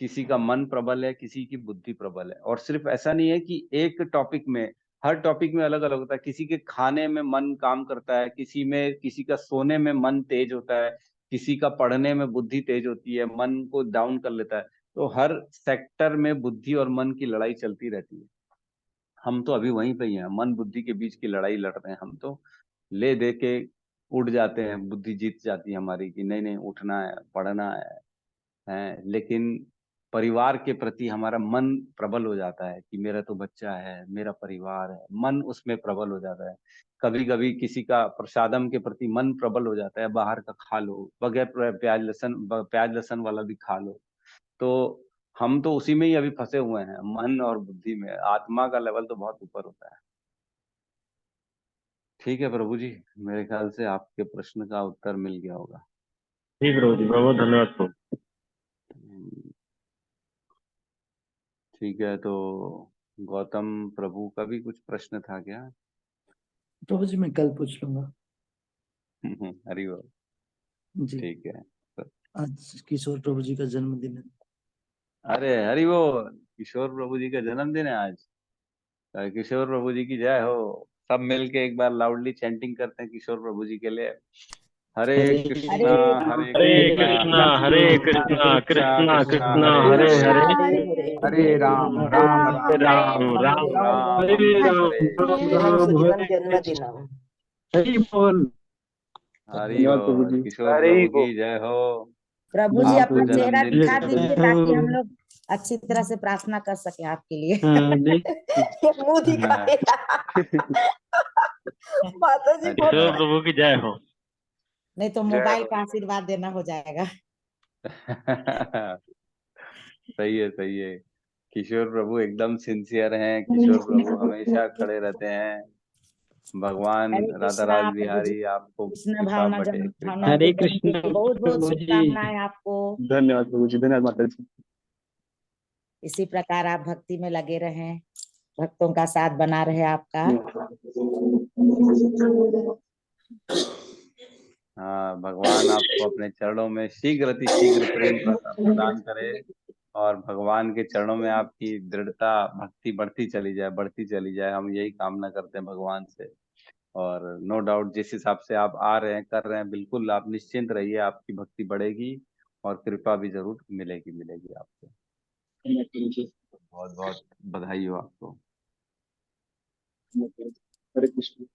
किसी का मन प्रबल है, किसी की बुद्धि प्रबल है। और सिर्फ ऐसा नहीं है कि एक टॉपिक में, हर टॉपिक में अलग अलग होता है। किसी के खाने में मन काम करता है, किसी का सोने में मन तेज होता है, किसी का पढ़ने में बुद्धि तेज होती है, मन को डाउन कर लेता है। तो हर सेक्टर में बुद्धि और मन की लड़ाई चलती रहती है। हम तो अभी वहीं पे ही हैं, मन बुद्धि के बीच की लड़ाई लड़ रहे हैं। हम तो ले दे के उड़ जाते हैं, बुद्धि जीत जाती है हमारी कि नहीं नहीं उठना है, पढ़ना है। लेकिन परिवार के प्रति हमारा मन प्रबल हो जाता है कि मेरा तो बच्चा है, मेरा परिवार है, मन उसमें प्रबल हो जाता है। कभी कभी किसी का प्रसादम के प्रति मन प्रबल हो जाता है, बाहर का खा लो, बगैर प्याज लहसुन वाला भी खा लो। तो हम तो उसी में ही अभी फंसे हुए हैं, मन और बुद्धि में। आत्मा का लेवल तो बहुत ऊपर होता है। ठीक है प्रभु जी, मेरे ख्याल से आपके प्रश्न का उत्तर मिल गया होगा। जी प्रभु जी, बहुत बहुत धन्यवाद प्रभु। ठीक है, तो गौतम प्रभु का भी कुछ प्रश्न था क्या? प्रभु जी मैं कल पूछ लूंगा। हरि बोल। जी ठीक है। आज किशोर प्रभु जी का जन्मदिन है। अरे हरि बोल, किशोर प्रभु जी का जन्मदिन है आज। किशोर प्रभु जी की जय हो। सब मिल के एक बार लाउडली चैंटिंग करते हैं किशोर प्रभु जी के लिए। हरे कृष्णा हरे हरे कृष्णा कृष्णा हरे कृष्णा कृष्णा कृष्णा हरे हरे हरे राम राम हरे राम राम राम राम हरे राम हरे राम सुदिनं हरे जन्मदिनम्। हरि बोल। हरि धन्यवाद प्रभु बोल। जी। किशोर हरि प्रभु बोल। की जय हो। प्रभु जी आपको अपना चेहरा जन्मदिन दिखा की दीजिए ताकि हम लोग अच्छी तरह से प्रार्थना कर सके आपके लिए। ये मुंह दिखाएगा। माता जी अच्छा। किशोर प्रभु की जय हो। नहीं तो जय मोबाइल हो। का आशीर्वाद देना हो जाएगा। सही है सही है। किशोर प्रभु एकदम सिंसियर हैं। किशोर प्रभु हमेशा खड़े रहते हैं। भगवान हरे राधा कृष्णा राज प्रभु जी, बिहारी आपको कृष्ण कृपा भावना बटे, भावना कृपा हरे के बटे। जन्म कृष्ण की बहुत बहुत प्रभु जी। शुभकामनाएं आपको। धन्यवाद प्रभु जी, धन्यवाद माता जी। इसी प्रकार आप भक्ति में लगे रहें, भक्तों का साथ बना रहे आपका। हाँ, भगवान आपको अपने चरणों में शीघ्र अतिशीघ्र प्रेम प्रदान करे और भगवान के चरणों में आपकी दृढ़ता भक्ति बढ़ती चली जाए। हम यही कामना करते हैं भगवान से। और नो डाउट जिस हिसाब से आप आ रहे हैं कर रहे हैं, बिल्कुल आप निश्चिंत रहिए, आपकी भक्ति बढ़ेगी और कृपा भी जरूर मिलेगी आपको। बहुत बहुत बधाई हो आपको। हरे कृष्ण।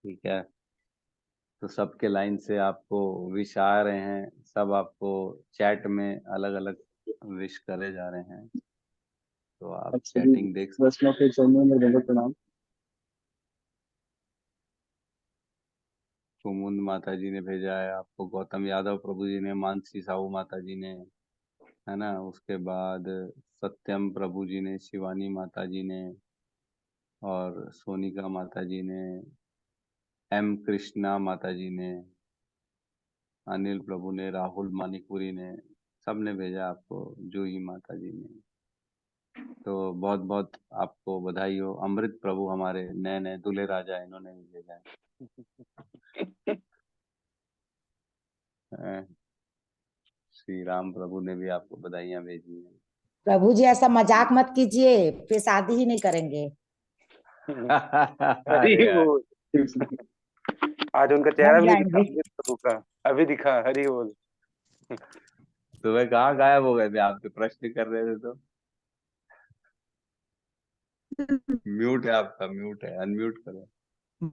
ठीक है, तो सबके लाइन से आपको विश आ रहे हैं, सब आपको चैट में अलग अलग विश करे जा रहे हैं, तो आप चैटिंग देख सकते वैष्णव के चरणों में दंडवत प्रणाम। कुमुद माता जी ने भेजा है आपको, गौतम यादव प्रभु जी ने, मानसी साहू माता जी ने, है ना, उसके बाद सत्यम प्रभु जी ने, शिवानी माता जी ने, और सोनिका माता जी ने, एम कृष्णा माता जी ने, अनिल प्रभु ने, राहुल मानिकपुरी ने, सब ने भेजा आपको, जूही माता जी ने। तो बहुत बहुत आपको बधाई हो। अमृत प्रभु हमारे नए नए दूल्हे राजा, इन्होंने भी भेजा है। श्री राम प्रभु ने भी आपको बधाइयां भेजी हैं। प्रभु जी ऐसा मजाक मत कीजिए, फिर शादी ही नहीं करेंगे। हरि अरे यार, बोल। आज उनका चेहरा मर भी नहीं दिखा जाएंगे। अमृत प्रभु का, अभी दिखा। हरि बोल। तुम्हें कहाँ गायब हो गए थे? आपके प्रश्न कर रहे थे तो। म्यूट है आपका, म्यूट है, अनम्यूट करो।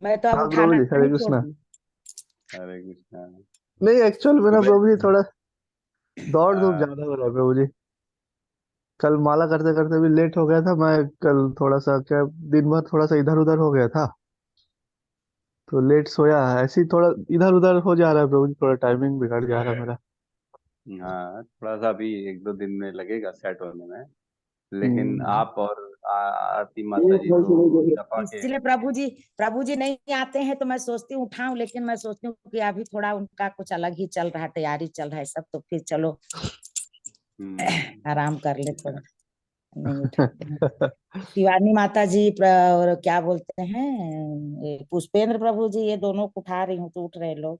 मैं तो अब हाँ प्रभु उठाना जी, हरे नहीं कृष्णा। छोड़ी। हरे कृष्णा। नहीं एक्चुअल में ना तुम्हें प्रभु जी थोड़ा दौड़ धूप हाँ, ज्यादा हो रहा है प्रभु जी। कल माला करते करते भी लेट हो गया था। मैं कल थोड़ा सा क्या दिन भर थोड़ा सा इधर उधर हो गया था, तो लेट सोया। ऐसे ही थोड़ा इधर उधर हो जा रहा है प्रभु जी, थोड़ा टाइमिंग बिगड़ जा रहा है मेरा। हाँ, थोड़ा सा अभी एक दो दिन में लगेगा सेट होने में, लेकिन हम्म। आप और आरती माता जी तो जपा के। इसलिए प्रभु जी नहीं आते हैं तो मैं सोचती हूँ उठाऊं, लेकिन मैं सोचती हूँ कि अभी थोड़ा उनका कुछ अलग ही चल रहा है, तैयारी चल रहा है सब, तो फिर चलो आराम कर ले थोड़ा, नहीं उठाते हैं। शिवानी माता जी और क्या बोलते हैं ये पुष्पेंद्र प्रभु जी, ये दोनों को उठा रही हूँ तो उठ रहे लोग।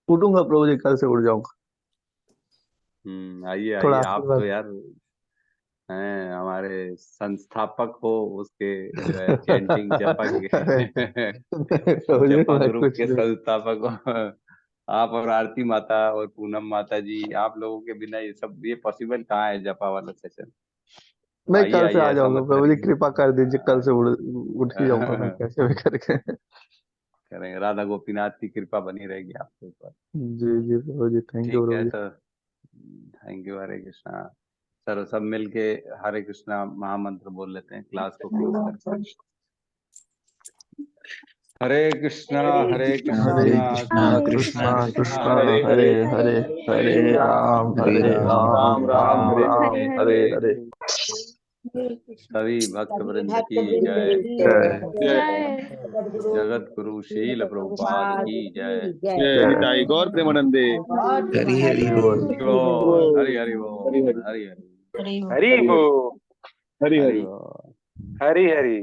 उठूंगा प्रभु जी, कल से उठ जाऊंगा। आइए थोड़ा आइए, आप तो आशीर्वाद। यार हैं, हमारे संस्थापक हो उसके, जो है चैंटिंग जपा के प्रभु जी जपा मैं ग्रुप कुछ के नहीं। संस्थापक हो आप और आरती माता और पूनम माता जी, आप लोगों के बिना ये सब ये पॉसिबल कहाँ है जपा वाला सेशन। तो मैं आइए कल से आइए, आ ऐसा जाऊंगा मत प्रभु जी, करिए। कृपा कर दीजिए। कल से उठ ही जाऊंगा मैं कैसे भी करके। करेंगे, राधा गोपीनाथ की कृपा बनी रहेगी आपके ऊपर। जी जी प्रभु जी, थैंक यू ठीक है, प्रभु जी। तो thank you. Hare Krishna. Sir सब मिलके हरे कृष्णा महामंत्र बोल लेते हैं क्लास को क्लोज करके। हरे कृष्णा हरे कृष्णा कृष्णा कृष्णा कृष्णा कृष्णा हरे हरे हरे हरे, हरे हरे राम राम हरे राम राम राम राम राम हरे हरे हरे। हरे। सभी भक्त सभी वृंद भक्त की वृंद जय। की जय जय। जगतगुरु जगत गुरु शील प्रभुपाद प्रभुपाद की जय। की जय। जय। निताई गौर प्रेमानंदे। गॉड हरि हरि बोल। की बोल जय। हरि हरि बोल, हरि हरि। हरि हरि हरि हरि बोल। हरि हरि हरि। बोल। हरि हरि।